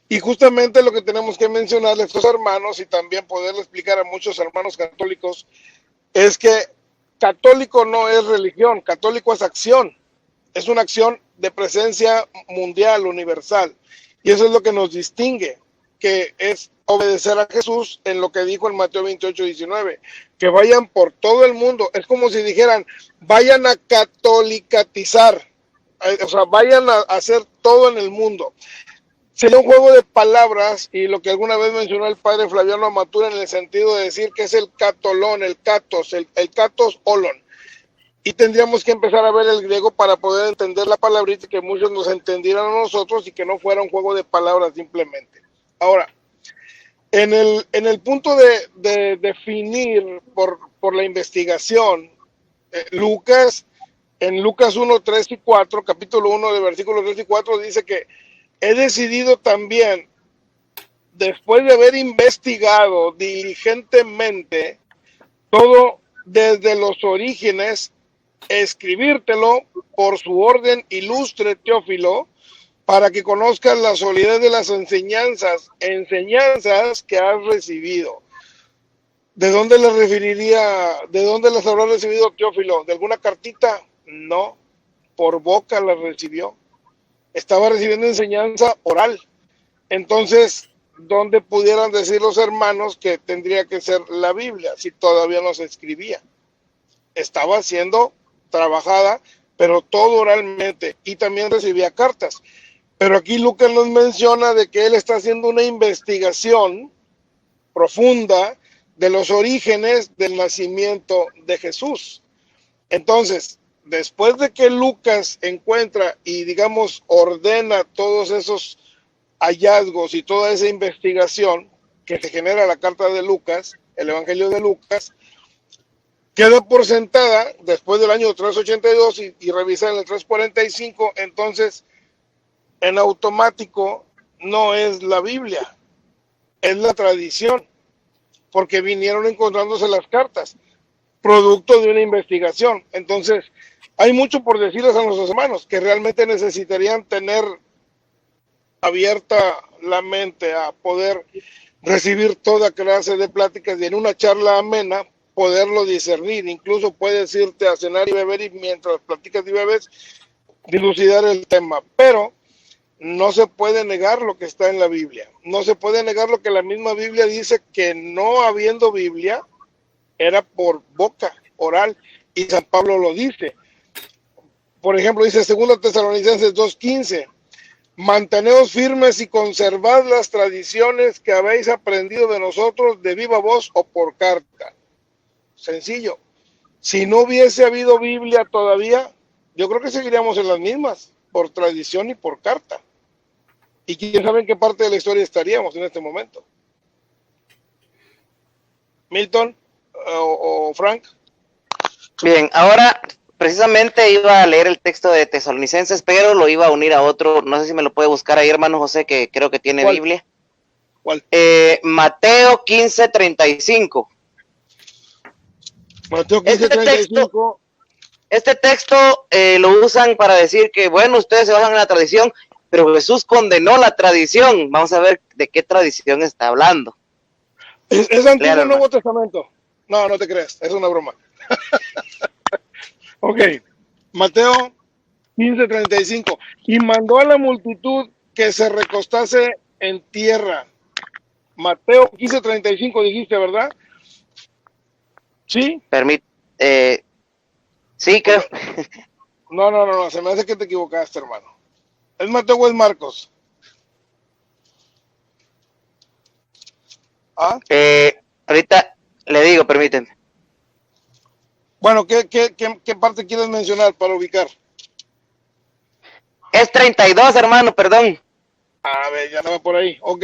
Y justamente lo que tenemos que mencionarle a estos hermanos y también poderle explicar a muchos hermanos católicos es que católico no es religión, católico es acción. Es una acción de presencia mundial, universal. Y eso es lo que nos distingue, que es obedecer a Jesús en lo que dijo en Mateo 28:19, que vayan por todo el mundo. Es como si dijeran, vayan a catolicatizar, o sea, vayan a hacer todo en el mundo. Sería un juego de palabras, y lo que alguna vez mencionó el padre Flaviano Amatura en el sentido de decir que es el catolón, el katos olon. Y tendríamos que empezar a ver el griego para poder entender la palabrita, que muchos nos entendieran a nosotros y que no fuera un juego de palabras simplemente. Ahora, en el punto de definir por la investigación, Lucas, en Lucas 1, 3 y 4, capítulo 1 de versículos 3 y 4, dice que he decidido también, después de haber investigado diligentemente todo desde los orígenes, escribírtelo por su orden ilustre, Teófilo, para que conozcas la solidez de las enseñanzas que has recibido. ¿De dónde les referiría, de dónde las habrá recibido Teófilo? ¿De alguna cartita? No, por boca las recibió. Estaba recibiendo enseñanza oral. Entonces, ¿dónde pudieran decir los hermanos que tendría que ser la Biblia si todavía no se escribía? Estaba siendo trabajada, pero todo oralmente, y también recibía cartas. Pero aquí Lucas nos menciona de que él está haciendo una investigación profunda de los orígenes del nacimiento de Jesús. Entonces, después de que Lucas encuentra y, digamos, ordena todos esos hallazgos y toda esa investigación que se genera la carta de Lucas, el Evangelio de Lucas, queda por sentada después del año 382 y revisa en el 345, entonces en automático no es la Biblia, es la tradición, porque vinieron encontrándose las cartas, producto de una investigación. Entonces, hay mucho por decirles a nuestros hermanos que realmente necesitarían tener abierta la mente a poder recibir toda clase de pláticas y en una charla amena poderlo discernir. Incluso puedes irte a cenar y beber y mientras platicas y bebes dilucidar el tema, pero no se puede negar lo que está en la Biblia. No se puede negar lo que la misma Biblia dice, que no habiendo Biblia era por boca oral, y San Pablo lo dice. Por ejemplo, dice 2 Tesalonicenses 2:15, manteneos firmes y conservad las tradiciones que habéis aprendido de nosotros de viva voz o por carta. Sencillo. Si no hubiese habido Biblia todavía, yo creo que seguiríamos en las mismas, por tradición y por carta. Y quién sabe en qué parte de la historia estaríamos en este momento. Milton o Frank. Bien, ahora precisamente iba a leer el texto de Tesalonicenses, pero lo iba a unir a otro. No sé si me lo puede buscar ahí, hermano José, que creo que tiene ¿Cuál? Biblia. ¿Cuál? Mateo 15:35. Mateo 15:35. Este texto lo usan para decir que, bueno, ustedes se basan en la tradición, pero Jesús condenó la tradición. Vamos a ver de qué tradición está hablando. ¿Es Antiguo Léalo, o Nuevo Testamento? No, no te creas, es una broma. Ok, Mateo 15:35. Y mandó a la multitud que se recostase en tierra. Mateo 15:35 dijiste, ¿verdad? ¿Sí? Sí, creo. No, se me hace que te equivocaste, hermano. ¿Es Mateo o es Marcos? ¿Ah? Ahorita le digo, permíteme. Bueno, ¿qué parte quieres mencionar para ubicar? Es 32, hermano, perdón. A ver, ya no va por ahí. Ok.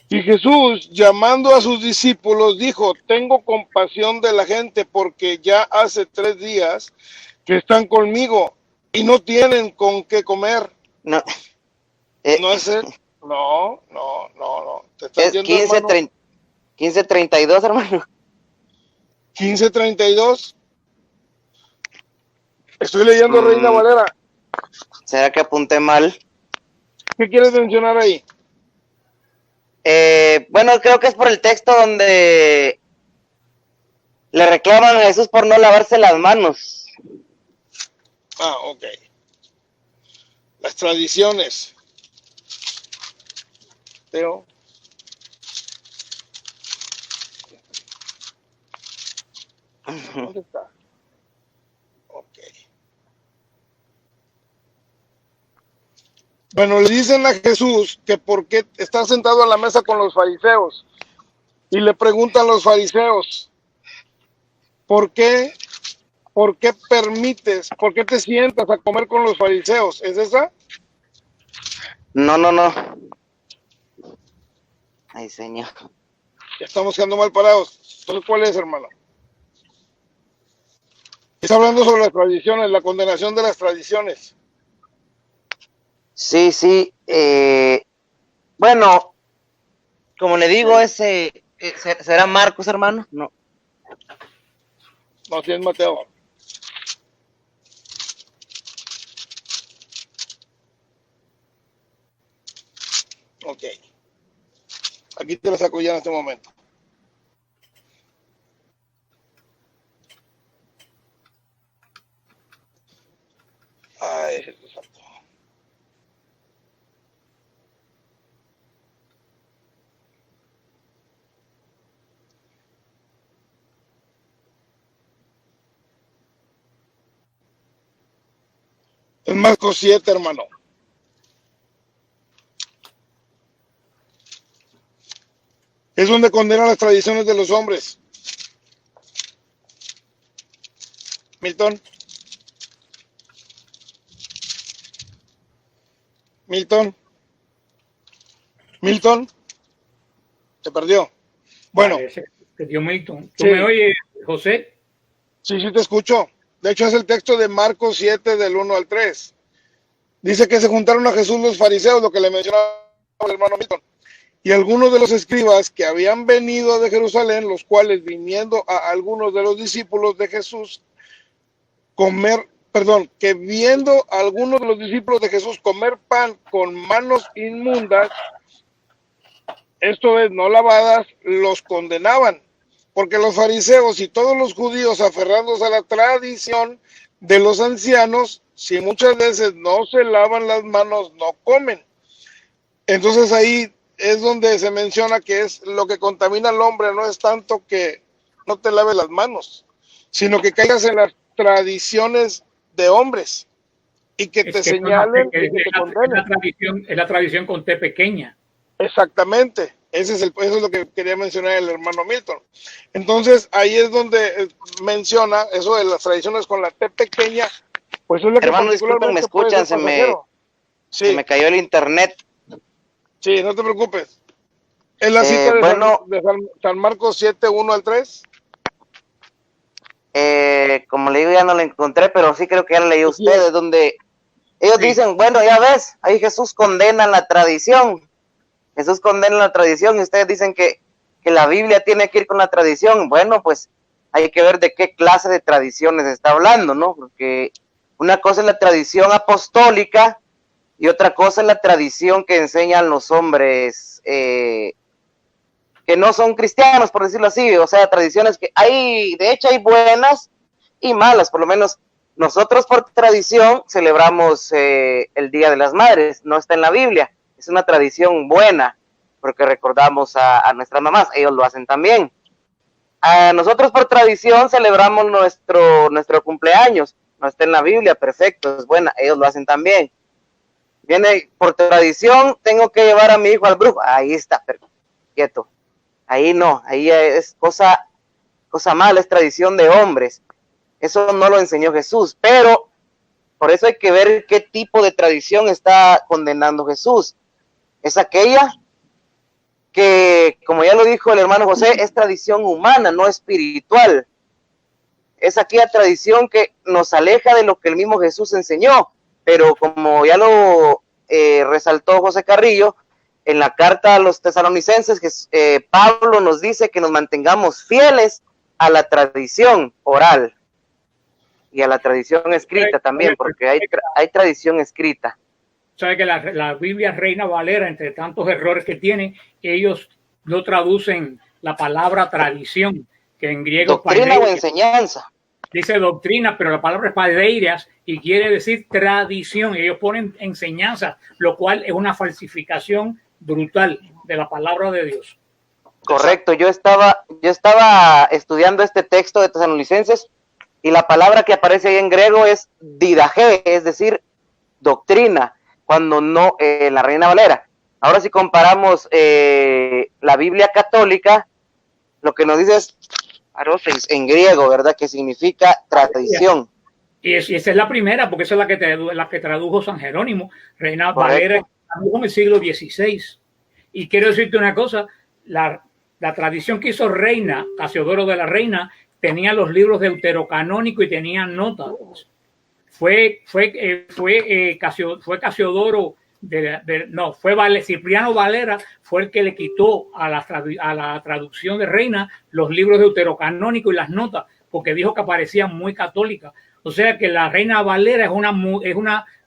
Y Jesús, llamando a sus discípulos, dijo, tengo compasión de la gente porque ya hace 3 días que están conmigo y no tienen con qué comer. No, ¿No es él? No. Te estás es yendo, 15:32, hermano. 15:32. Estoy leyendo Reina Valera. ¿Será que apunté mal? ¿Qué quieres mencionar ahí? Bueno, creo que es por el texto donde le reclaman a Jesús por no lavarse las manos. Ah, ok. Las tradiciones. Teo. ¿Dónde está? Ok. Bueno, le dicen a Jesús que por qué está sentado a la mesa con los fariseos. Y le preguntan los fariseos, ¿por qué permites, por qué te sientas a comer con los fariseos? ¿Es esa? No. Ay, señor. Ya estamos quedando mal parados. Entonces, ¿cuál es, hermano? Está hablando sobre las tradiciones, la condenación de las tradiciones. Sí. Bueno, como le digo, ese ¿será Marcos, hermano? No. No, si es Mateo. Ok. Aquí te lo saco ya en este momento. Ay, Jesús santo. Es Marcos 7, hermano. Es donde condena las tradiciones de los hombres. Milton. Se perdió. Bueno. Que Dios Milton. ¿Tú Sí. me oyes, José? Sí te escucho. De hecho, es el texto de Marcos 7, del 1 al 3. Dice que se juntaron a Jesús los fariseos, lo que le mencionaba el hermano Milton, y algunos de los escribas que habían venido de Jerusalén, los cuales viniendo a algunos de los discípulos de Jesús que viendo a algunos de los discípulos de Jesús comer pan con manos inmundas, esto es, no lavadas, los condenaban, porque los fariseos y todos los judíos, aferrándose a la tradición de los ancianos, si muchas veces no se lavan las manos, no comen. Entonces ahí es donde se menciona que es lo que contamina al hombre, no es tanto que no te laves las manos, sino que caigas en las tradiciones de hombres y que te señalen y que te condenen. Es la tradición con T pequeña. Exactamente, eso es lo que quería mencionar el hermano Milton. Entonces ahí es donde menciona eso de las tradiciones con la T pequeña, pues es lo que hermano, disculpen, me escuchan, se me cayó el internet. Sí, no te preocupes. Es la cita de San Marcos 7, 1 al 3. Como le digo, ya no la encontré, pero sí creo que ya la leí ustedes, donde ellos dicen, bueno, ya ves, ahí Jesús condena la tradición. Jesús condena la tradición y ustedes dicen que la Biblia tiene que ir con la tradición. Bueno, pues hay que ver de qué clase de tradiciones está hablando, ¿no? Porque una cosa es la tradición apostólica y otra cosa es la tradición que enseñan los hombres que no son cristianos, por decirlo así. O sea, tradiciones que de hecho hay buenas y malas. Por lo menos nosotros por tradición celebramos el Día de las Madres, no está en la Biblia. Es una tradición buena, porque recordamos a nuestras mamás, ellos lo hacen también. Nosotros por tradición celebramos nuestro cumpleaños, no está en la Biblia, perfecto, es buena, ellos lo hacen también. Viene por tradición, tengo que llevar a mi hijo al brujo, ahí está, quieto. Ahí no, ahí es cosa mala, es tradición de hombres. Eso no lo enseñó Jesús, pero por eso hay que ver qué tipo de tradición está condenando Jesús. Es aquella que, como ya lo dijo el hermano José, es tradición humana, no espiritual. Es aquella tradición que nos aleja de lo que el mismo Jesús enseñó, pero como ya lo resaltó José Carrillo, en la carta a los tesalonicenses, Pablo nos dice que nos mantengamos fieles a la tradición oral y a la tradición escrita también, porque hay tradición escrita. Sabe que la Biblia Reina Valera, entre tantos errores que tiene, ellos no traducen la palabra tradición, que en griego doctrina o enseñanza. Dice doctrina, pero la palabra es paideiras y quiere decir tradición. Ellos ponen enseñanza, lo cual es una falsificación brutal de la palabra de Dios. Correcto, yo estaba estudiando este texto de Tesalonicenses y la palabra que aparece ahí en griego es didaje, es decir, doctrina, cuando no la Reina Valera. Ahora si comparamos la Biblia católica, lo que nos dice es arosis en griego, ¿verdad? Que significa tradición. Y esa es la primera, porque esa es la que tradujo San Jerónimo. Reina Valera tradujo en el siglo XVI. Y quiero decirte una cosa, la tradición que hizo Reina, Casiodoro de la Reina, tenía los libros deuterocanónicos y tenía notas. Fue Casiodoro Cipriano Valera fue el que le quitó a la traducción de Reina los libros deuterocanónicos y las notas, porque dijo que aparecía muy católica. O sea que la Reina Valera es una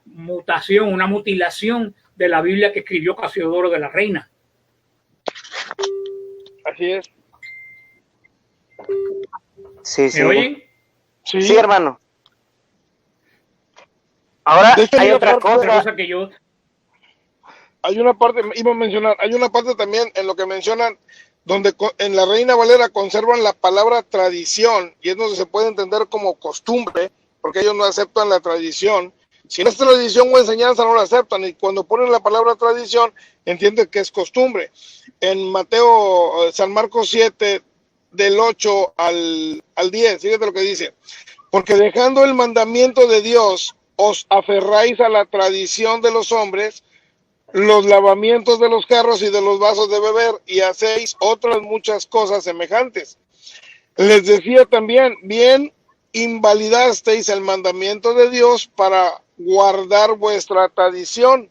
mutación, una mutilación de la Biblia que escribió Casiodoro de la Reina. Así es. Sí. ¿Me oyen? Sí, hermano. Ahora hay otra cosa que yo... Hay una parte, iba a mencionar, hay una parte también en lo que mencionan, donde en la Reina Valera conservan la palabra tradición, y es donde se puede entender como costumbre, porque ellos no aceptan la tradición. Si no es tradición o enseñanza, no la aceptan, y cuando ponen la palabra tradición, entienden que es costumbre. En San Marcos 7, del 8 al 10, fíjate lo que dice: porque dejando el mandamiento de Dios, os aferráis a la tradición de los hombres, los lavamientos de los jarros y de los vasos de beber, y hacéis otras muchas cosas semejantes. Les decía también, bien invalidasteis el mandamiento de Dios para guardar vuestra tradición,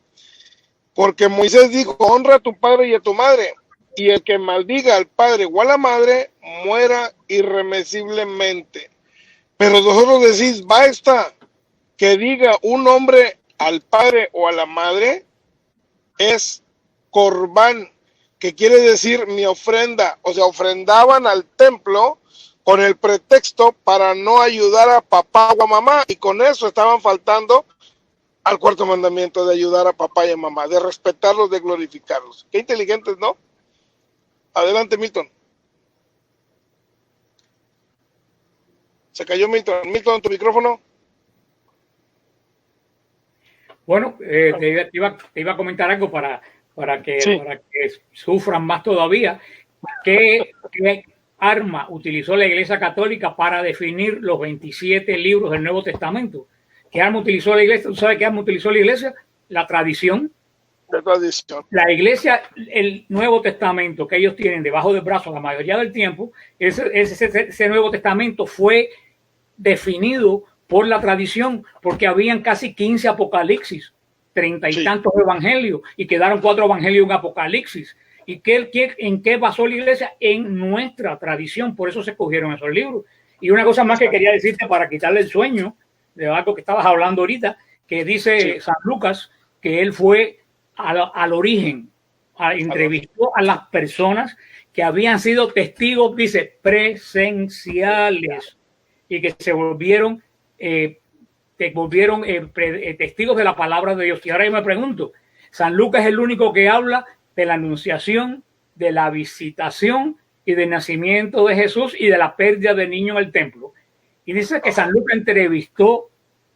porque Moisés dijo, honra a tu padre y a tu madre, y el que maldiga al padre o a la madre, muera irremisiblemente. Pero vosotros decís, basta que diga un hombre al padre o a la madre, es corbán, que quiere decir mi ofrenda. O sea, ofrendaban al templo con el pretexto para no ayudar a papá o a mamá, y con eso estaban faltando al cuarto mandamiento de ayudar a papá y a mamá, de respetarlos, de glorificarlos. Qué inteligentes, ¿no? Adelante, Milton. Se cayó Milton. Milton, tu micrófono. Bueno, te iba a comentar algo para que sufran más todavía. ¿Qué arma utilizó la Iglesia Católica para definir los 27 libros del Nuevo Testamento? ¿Qué arma utilizó la Iglesia? ¿Tú sabes qué arma utilizó la Iglesia? La tradición. La tradición. La Iglesia, el Nuevo Testamento que ellos tienen debajo del brazo la mayoría del tiempo, ese Nuevo Testamento fue definido por la tradición, porque habían casi 15 apocalipsis, 30 y tantos evangelios, y quedaron 4 evangelios en Apocalipsis. ¿Y en qué basó la Iglesia? En nuestra tradición. Por eso se escogieron esos libros. Y una cosa más que quería decirte para quitarle el sueño de algo que estabas hablando ahorita, que dice San Lucas que él fue al origen, entrevistó a las personas que habían sido testigos, dice, presenciales, y que se volvieron testigos de la palabra de Dios. Y ahora yo me pregunto, San Lucas es el único que habla de la anunciación, de la visitación y del nacimiento de Jesús y de la pérdida de niños en el templo. Y dice que San Lucas entrevistó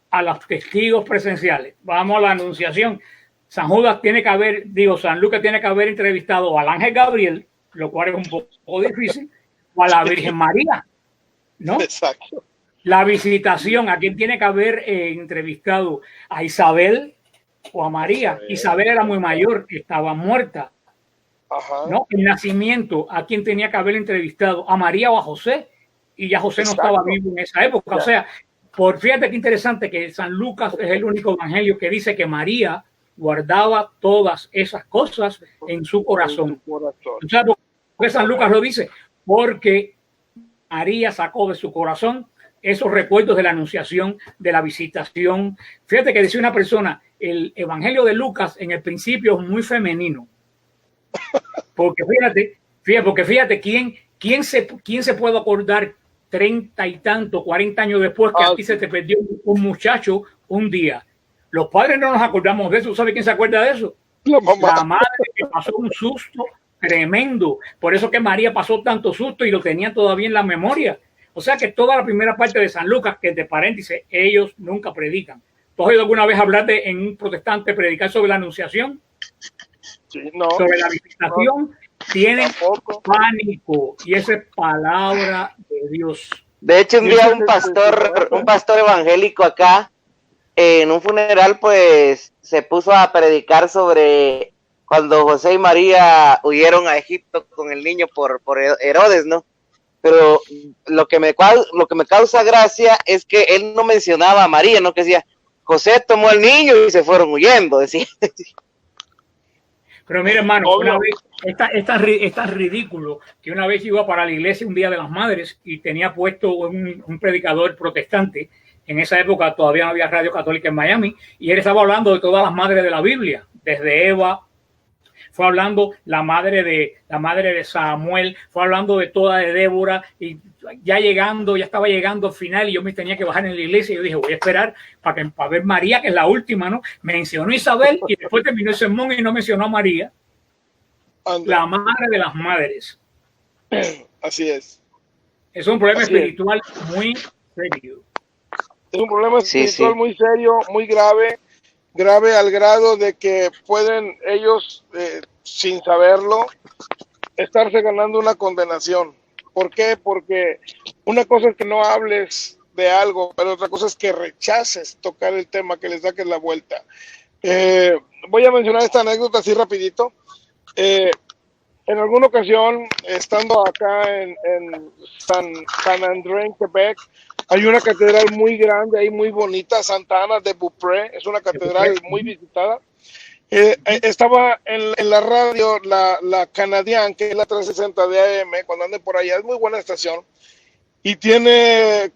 a los testigos presenciales. Vamos a la anunciación. San Lucas tiene que haber entrevistado al ángel Gabriel, lo cual es un poco difícil, o a la Virgen María, ¿no? Exacto. La visitación, ¿a quién tiene que haber entrevistado? ¿A Isabel o a María? Isabel era muy mayor, estaba muerta. Ajá. ¿No? El nacimiento, ¿a quién tenía que haber entrevistado? ¿A María o a José? Y ya José no estaba vivo en esa época. O sea, fíjate qué interesante que San Lucas es el único evangelio que dice que María guardaba todas esas cosas en su corazón. ¿Sabes por qué San Lucas lo dice? Porque María sacó de su corazón esos recuerdos de la anunciación, de la visitación. Fíjate que decía una persona, el evangelio de Lucas en el principio es muy femenino. Porque fíjate, ¿quién se puede acordar 30 y tanto, 40 años después que a ti se te perdió un muchacho un día? Los padres no nos acordamos de eso. ¿Sabe quién se acuerda de eso? La madre, que pasó un susto tremendo. Por eso que María pasó tanto susto y lo tenía todavía en la memoria. O sea que toda la primera parte de San Lucas, que entre paréntesis, ellos nunca predican. ¿Tú has oído alguna vez hablar en un protestante predicar sobre la anunciación? Sí, no. Sobre la visitación, no, tienen pánico, y esa es palabra de Dios. De hecho, un día un pastor evangélico acá, en un funeral, pues, se puso a predicar sobre cuando José y María huyeron a Egipto con el niño por Herodes, ¿no? Pero lo que me causa gracia es que él no mencionaba a María, ¿no? Que decía, José tomó al niño y se fueron huyendo, decía. Pero mira, hermano, una vez, es tan ridículo que una vez iba para la iglesia un día de las madres y tenía puesto un predicador protestante. En esa época todavía no había radio católica en Miami, y él estaba hablando de todas las madres de la Biblia, desde Eva, fue hablando la madre de Samuel, fue hablando de toda de Débora, y ya estaba llegando al final, y yo me tenía que bajar en la iglesia, y yo dije, voy a esperar para ver María, que es la última, ¿no? Mencionó Isabel, y después terminó el sermón y no mencionó a María, la madre de las madres. Así es. Es un problema espiritual muy serio. Es un problema espiritual muy serio, muy grave al grado de que pueden ellos, sin saberlo, estarse ganando una condenación. ¿Por qué? Porque una cosa es que no hables de algo, pero otra cosa es que rechaces tocar el tema, que les saques la vuelta. Voy a mencionar esta anécdota así rapidito. En en alguna ocasión, estando acá en San André, en Quebec, hay una catedral muy grande, ahí muy bonita, Santa Ana de Beaupré, es una catedral muy visitada. Estaba en la radio la Canadian, que es la 360 de AM, cuando anden por allá, es muy buena estación, y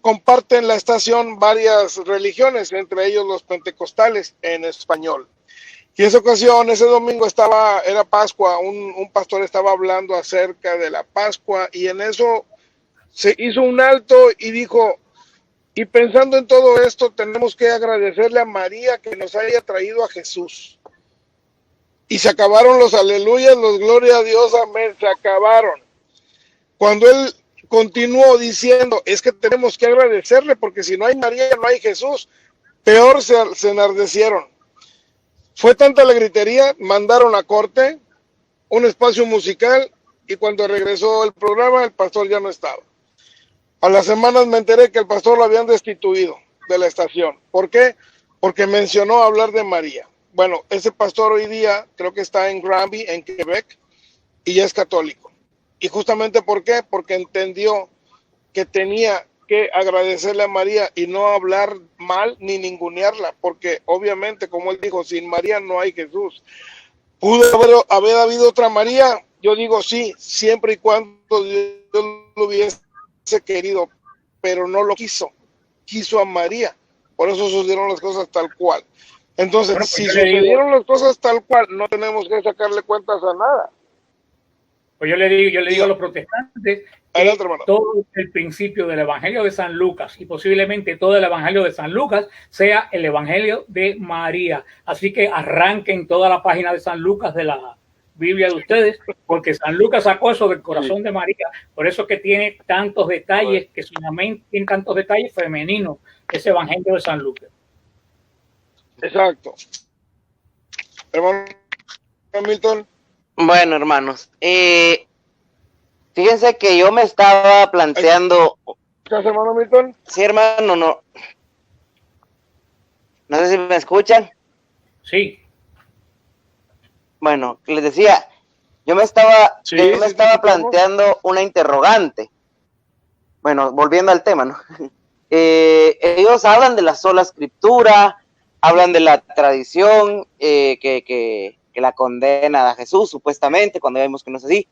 comparten la estación varias religiones, entre ellos los pentecostales en español. Y esa ocasión, ese domingo era Pascua, un pastor estaba hablando acerca de la Pascua, y en eso se hizo un alto y dijo, y pensando en todo esto, tenemos que agradecerle a María que nos haya traído a Jesús. Y se acabaron los aleluyas, los gloria a Dios, amén, se acabaron. Cuando él continuó diciendo, es que tenemos que agradecerle, porque si no hay María, no hay Jesús, peor se enardecieron. Fue tanta la gritería, mandaron a corte, un espacio musical, y cuando regresó el programa, el pastor ya no estaba. A las semanas me enteré que el pastor lo habían destituido de la estación. ¿Por qué? Porque mencionó hablar de María. Bueno, ese pastor hoy día creo que está en Granby, en Quebec, y ya es católico. Y justamente ¿por qué? Porque entendió que tenía que agradecerle a María y no hablar mal ni ningunearla, porque obviamente, como él dijo, sin María no hay Jesús. ¿Pudo haber habido otra María? Yo digo sí, siempre y cuando Dios lo hubiese querido, pero no lo quiso a María, por eso sucedieron las cosas tal cual. Entonces, Bueno, pues si sucedieron las cosas tal cual, no tenemos que sacarle cuentas a nada. Pues yo le digo a los protestantes que todo el principio del Evangelio de San Lucas y posiblemente todo el Evangelio de San Lucas sea el Evangelio de María. Así que arranquen toda la página de San Lucas de la Biblia de ustedes, porque San Lucas sacó eso del corazón de María. Por eso que tiene tantos detalles, que solamente tiene tantos detalles femeninos, ese Evangelio de San Lucas. Exacto. Hermano Milton. Bueno, hermanos, fíjense que yo me estaba planteando... ¿Estás, hermano Milton? Sí, hermano, no. No sé si me escuchan. Sí. Bueno, les decía, yo me estaba planteando una interrogante. Bueno, volviendo al tema, ¿no? Ellos hablan de la sola escritura, hablan de la tradición que la condena a Jesús, supuestamente, cuando vemos que no es así.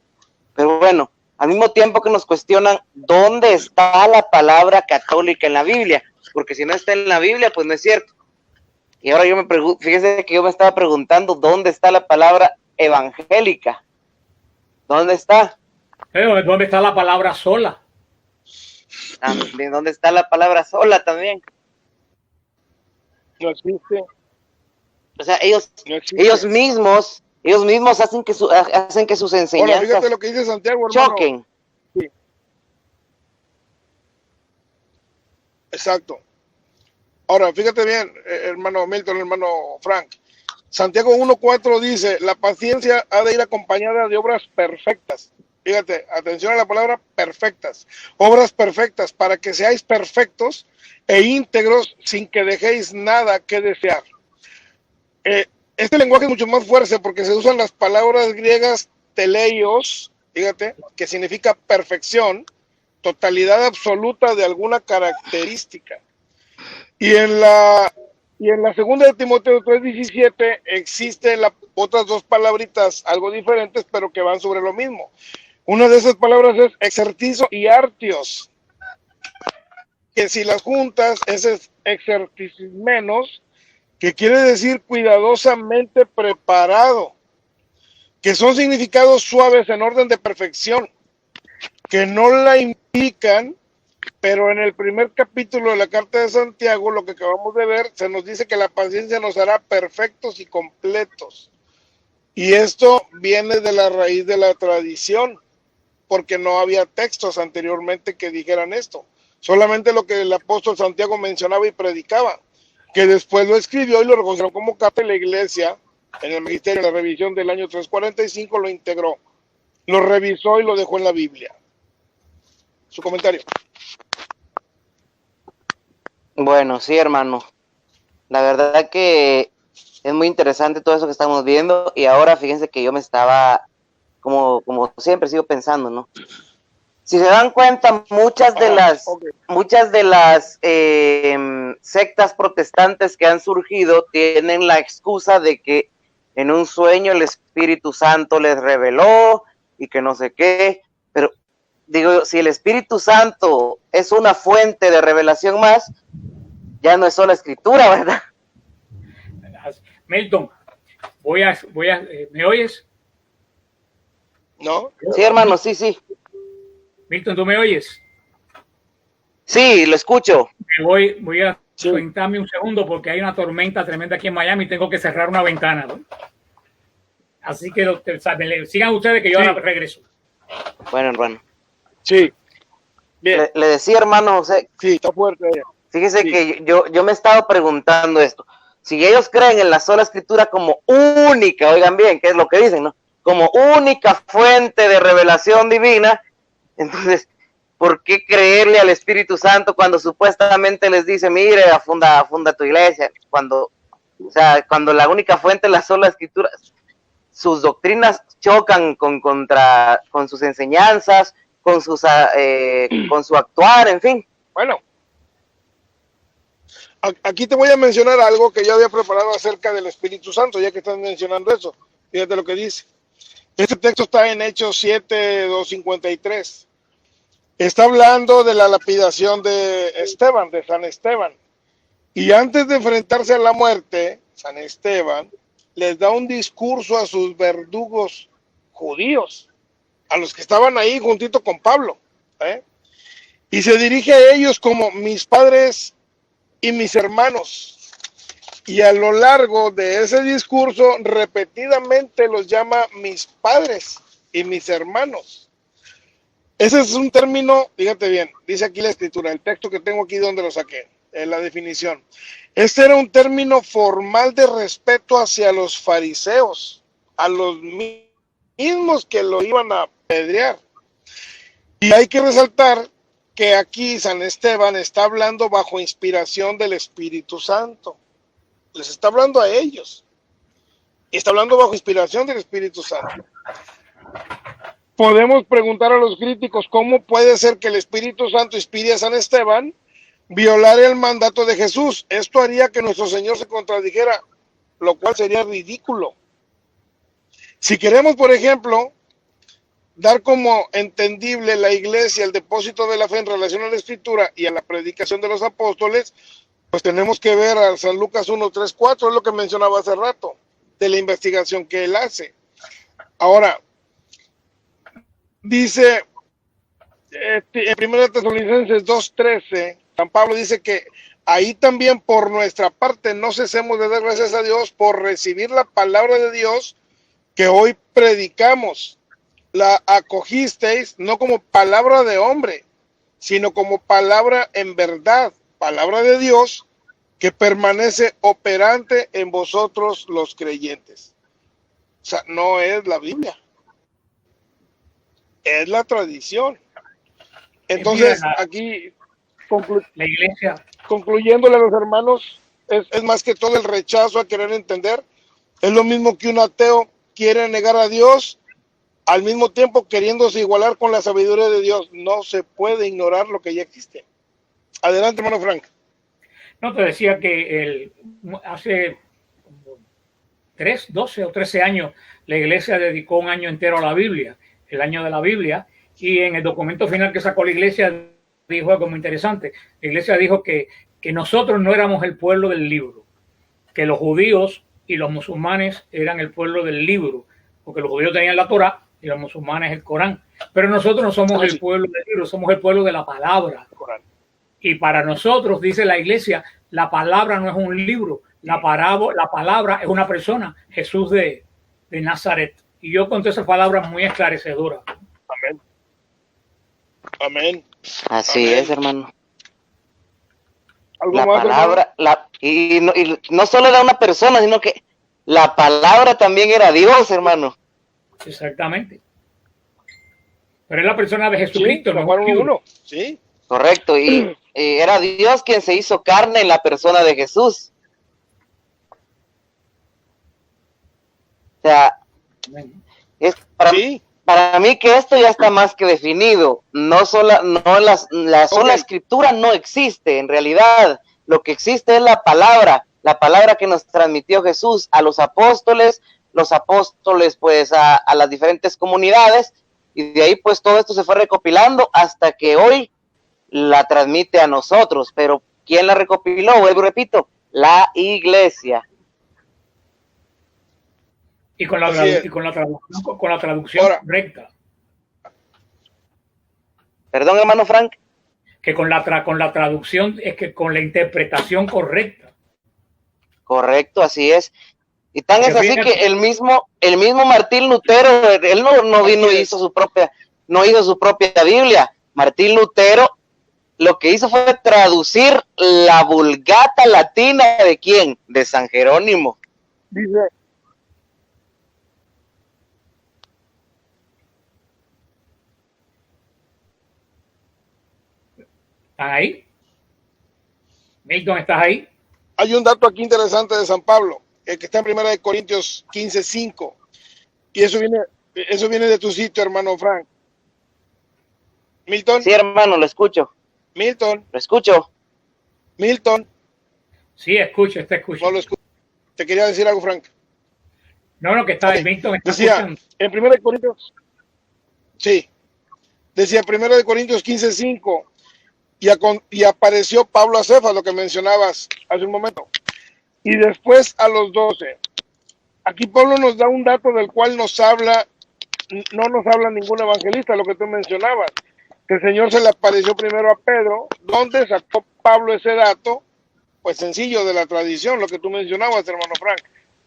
Pero bueno, al mismo tiempo que nos cuestionan dónde está la palabra católica en la Biblia, porque si no está en la Biblia, pues no es cierto. Y ahora yo me pregunto, fíjese que yo me estaba preguntando dónde está la palabra evangélica. ¿Dónde está? ¿Dónde está la palabra sola? También, ¿dónde está la palabra sola también? No existe. O sea, ellos mismos hacen que sus enseñanzas Ahora, fíjate lo que dice Santiago, hermano. Choquen. Sí. Exacto. Ahora, fíjate bien, hermano Milton, hermano Frank. Santiago 1:4 dice, la paciencia ha de ir acompañada de obras perfectas. Fíjate, atención a la palabra perfectas. Obras perfectas, para que seáis perfectos e íntegros sin que dejéis nada que desear. Este lenguaje es mucho más fuerte porque se usan las palabras griegas teleios, fíjate, que significa perfección, totalidad absoluta de alguna característica. Y en la segunda de Timoteo 3:17 existen otras dos palabritas algo diferentes, pero que van sobre lo mismo. Una de esas palabras es exercizo y artios, que si las juntas es exercimenos, que quiere decir cuidadosamente preparado, que son significados suaves en orden de perfección, que no la implican, pero en el primer capítulo de la carta de Santiago, lo que acabamos de ver, se nos dice que la paciencia nos hará perfectos y completos. Y esto viene de la raíz de la tradición, porque no había textos anteriormente que dijeran esto. Solamente lo que el apóstol Santiago mencionaba y predicaba, que después lo escribió y lo reconoció como carta de la iglesia en el magisterio de la revisión del año 345, lo integró, lo revisó y lo dejó en la Biblia. Su comentario. Bueno, sí, hermano. La verdad que es muy interesante todo eso que estamos viendo y ahora fíjense que yo me estaba como siempre sigo pensando, ¿no? Si se dan cuenta, muchas de las sectas protestantes que han surgido tienen la excusa de que en un sueño el Espíritu Santo les reveló y que no sé qué, pero digo, si el Espíritu Santo es una fuente de revelación más, ya no es solo escritura, ¿verdad? Milton, ¿me oyes? ¿No? Sí, hermano, sí. Milton, ¿tú me oyes? Sí, lo escucho. Voy a sentarme un segundo porque hay una tormenta tremenda aquí en Miami y tengo que cerrar una ventana, ¿no? Así que sigan ustedes que yo ahora regreso. Bueno, hermano. Sí. Bien. Le decía, hermano José. Sí, está fuerte. Fíjese que yo me he estado preguntando esto. Si ellos creen en la sola escritura como única, oigan bien, ¿qué es lo que dicen, no? Como única fuente de revelación divina, entonces, ¿por qué creerle al Espíritu Santo cuando supuestamente les dice, mire, funda tu iglesia? Cuando la única fuente es la sola escritura, sus doctrinas chocan con sus enseñanzas, con su actuar, en fin. Bueno, aquí te voy a mencionar algo que yo había preparado acerca del Espíritu Santo, ya que están mencionando eso. Fíjate lo que dice. Este texto está en Hechos 7:253. Está hablando de la lapidación de Esteban, de San Esteban. Y antes de enfrentarse a la muerte, San Esteban les da un discurso a sus verdugos judíos, a los que estaban ahí juntito con Pablo, y se dirige a ellos como mis padres y mis hermanos. Y a lo largo de ese discurso repetidamente los llama mis padres y mis hermanos. Ese es un término, fíjate bien, dice aquí la escritura, el texto que tengo aquí donde lo saqué, la definición. Este era un término formal de respeto hacia los fariseos, a los mismos que lo iban a apedrear. Y hay que resaltar que aquí San Esteban está hablando bajo inspiración del Espíritu Santo. Les está hablando a ellos. Y está hablando bajo inspiración del Espíritu Santo. Podemos preguntar a los críticos cómo puede ser que el Espíritu Santo inspire a San Esteban violar el mandato de Jesús. Esto haría que nuestro Señor se contradijera, lo cual sería ridículo. Si queremos, por ejemplo, dar como entendible la iglesia, el depósito de la fe en relación a la escritura y a la predicación de los apóstoles, pues tenemos que ver a San Lucas 1:3-4, es lo que mencionaba hace rato, de la investigación que él hace. Ahora, dice en 1 Tesalonicenses 2:13, San Pablo dice que ahí también por nuestra parte no cesemos de dar gracias a Dios por recibir la palabra de Dios que hoy predicamos. La acogisteis no como palabra de hombre, sino como palabra en verdad, palabra de Dios que permanece operante en vosotros los creyentes. O sea, no es la Biblia, es la tradición. Entonces, aquí, la iglesia, concluyéndole a los hermanos, es más que todo el rechazo a querer entender. Es lo mismo que un ateo quiere negar a Dios, al mismo tiempo queriéndose igualar con la sabiduría de Dios. No se puede ignorar lo que ya existe. Adelante, hermano Frank. No, te decía que hace 12 o 13 años la iglesia dedicó un año entero a la Biblia, el año de la Biblia, y en el documento final que sacó la iglesia dijo algo muy interesante. La iglesia dijo que nosotros no éramos el pueblo del libro, que los judíos y los musulmanes eran el pueblo del libro, porque los judíos tenían la Torá y los musulmanes el Corán, pero nosotros no somos el pueblo del libro, somos el pueblo de la palabra. Y para nosotros, dice la iglesia, la palabra no es un libro, la palabra es una persona, Jesús de Nazaret. Y yo conté esas palabras muy esclarecedoras. Amén. Amén. Así Amén. es, hermano. ¿Algo la más, palabra, y no solo era una persona, sino que la palabra también era Dios, hermano. Exactamente. Pero es la persona de Jesucristo, sí, no uno. Sí. Correcto, y era Dios quien se hizo carne en la persona de Jesús. O sea, es para sí. para mí que esto ya está más que definido. No sola, no la sola escritura no existe. En realidad, lo que existe es la palabra que nos transmitió Jesús a los apóstoles pues a las diferentes comunidades, y de ahí pues todo esto se fue recopilando hasta que hoy la transmite a nosotros. Pero ¿quién la recopiló? Vuelvo y repito, la iglesia. Y con la traducción Ahora, correcta. Perdón, hermano Frank. Que con la traducción es que con la interpretación correcta. Correcto, así es. Y tan es así que el mismo Martín Lutero, él no hizo su propia Biblia. Martín Lutero lo que hizo fue traducir la Vulgata latina ¿de quién? De San Jerónimo. Dice. ¿Están ahí? Milton, ¿estás ahí? Hay un dato aquí interesante de San Pablo, el que está en 1 Corintios 15:5. Y eso viene de tu sitio, hermano Frank. Milton. Sí, hermano, lo escucho. Milton. Lo escucho. Milton. Sí, escucho, te escucho. No lo escucho. Te quería decir algo, Frank. No, que está ahí, Milton. Decía, en 1 Corintios. Sí. Decía en 1 Corintios 15:5. Y apareció Pablo a Cefas, lo que mencionabas hace un momento. Y después a los 12. Aquí Pablo nos da un dato del cual no nos habla ningún evangelista, lo que tú mencionabas. Que el Señor se le apareció primero a Pedro. ¿Dónde sacó Pablo ese dato? Pues sencillo, de la tradición, lo que tú mencionabas, hermano Frank.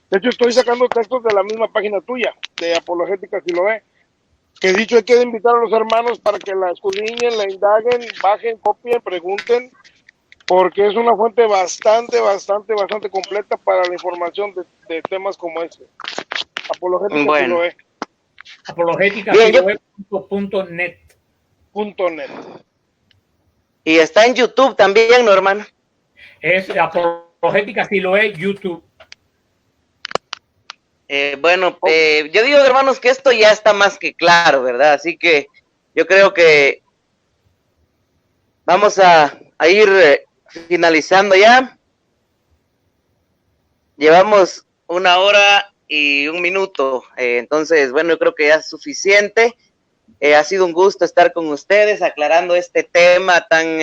De hecho, estoy sacando textos de la misma página tuya, de Apologética Siloé, que dicho hay que invitar a los hermanos para que la escudriñen, la indaguen, bajen, copien, pregunten, porque es una fuente bastante completa para la información de temas como este. Apologética Siloé. Apologética Siloé.net. Y está en YouTube también, ¿no, hermano? Es Apologética Siloé YouTube. Yo digo, hermanos, que esto ya está más que claro, ¿verdad? Así que yo creo que vamos a ir finalizando ya. Llevamos 1 hora y 1 minuto. Entonces, bueno, yo creo que ya es suficiente. Ha sido un gusto estar con ustedes aclarando este tema tan,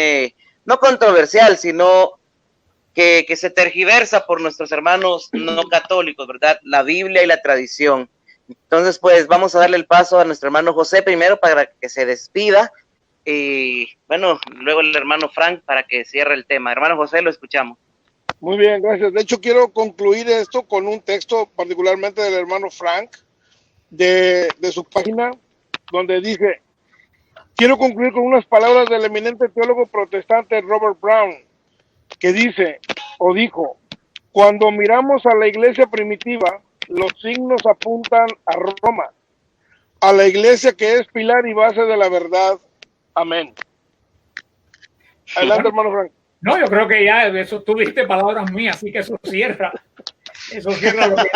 no controversial, sino que se tergiversa por nuestros hermanos no católicos, ¿verdad? La Biblia y la tradición. Entonces, pues, vamos a darle el paso a nuestro hermano José primero para que se despida, y, bueno, luego el hermano Frank para que cierre el tema. Hermano José, lo escuchamos. Muy bien, gracias. De hecho, quiero concluir esto con un texto particularmente del hermano Frank, de su página, donde dice, quiero concluir con unas palabras del eminente teólogo protestante Robert Brown, que dice, o dijo, cuando miramos a la iglesia primitiva, los signos apuntan a Roma, a la iglesia que es pilar y base de la verdad. Amén. Adelante, hermano Frank. No, yo creo que ya eso tuviste palabras mías, así que eso cierra lo que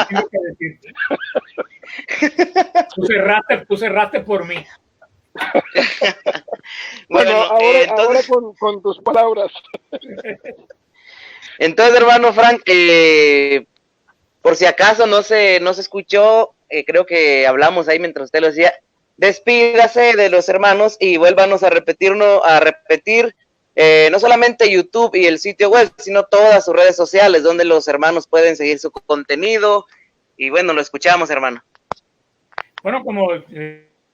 tengo que decirte. Tú cerraste por mí. Bueno, ahora con tus palabras. Entonces, hermano Frank, por si acaso no se escuchó, creo que hablamos ahí mientras usted lo decía, despídase de los hermanos y vuélvanos a repetir no solamente YouTube y el sitio web, sino todas sus redes sociales donde los hermanos pueden seguir su contenido. Y bueno, lo escuchamos, hermano. Bueno, como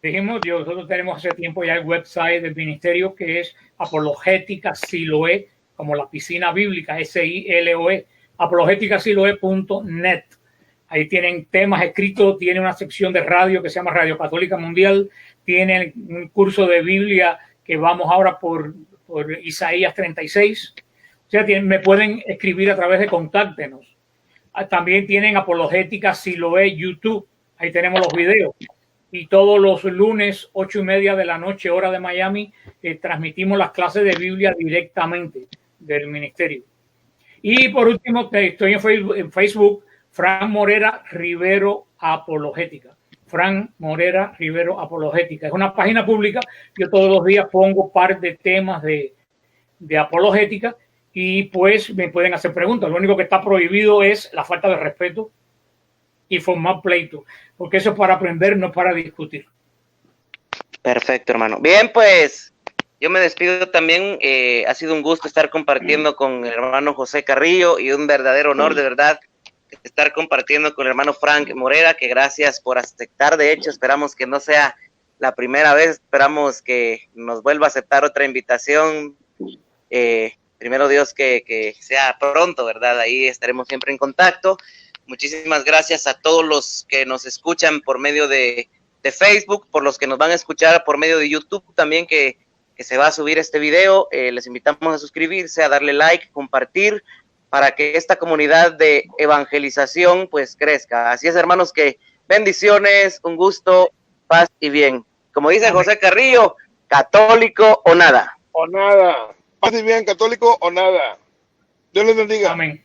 dijimos, nosotros tenemos hace tiempo ya el website del ministerio, que es Apologética Siloé, como la piscina bíblica, SILOE, apologéticasiloe.net. Ahí tienen temas escritos, tiene una sección de radio que se llama Radio Católica Mundial, tienen un curso de Biblia que vamos ahora por Isaías 36. O sea, me pueden escribir a través de Contáctenos. También tienen Apologética Siloé YouTube. Ahí tenemos los videos. Y todos los lunes, 8:30 de la noche, hora de Miami, transmitimos las clases de Biblia directamente del ministerio. Y por último, estoy en Facebook, Frank Morera Rivero Apologética. Fran Morera Rivero Apologética. Es una página pública. Yo todos los días pongo par de temas de apologética y pues me pueden hacer preguntas. Lo único que está prohibido es la falta de respeto y formar pleito, porque eso es para aprender, no para discutir. Perfecto, hermano. Bien, pues yo me despido también. Ha sido un gusto estar compartiendo con el hermano José Carrillo y un verdadero honor, de verdad, estar compartiendo con el hermano Frank Morera, que gracias por aceptar. De hecho, esperamos que no sea la primera vez, esperamos que nos vuelva a aceptar otra invitación. Primero Dios que sea pronto, ¿verdad? Ahí estaremos siempre en contacto. Muchísimas gracias a todos los que nos escuchan por medio de Facebook, por los que nos van a escuchar por medio de YouTube también, que se va a subir este video. Les invitamos a suscribirse, a darle like, compartir, para que esta comunidad de evangelización pues crezca. Así es, hermanos, que bendiciones, un gusto, paz y bien. Como dice José Carrillo, católico o nada. O nada. Paz y bien, católico o nada. Dios les bendiga. Amén.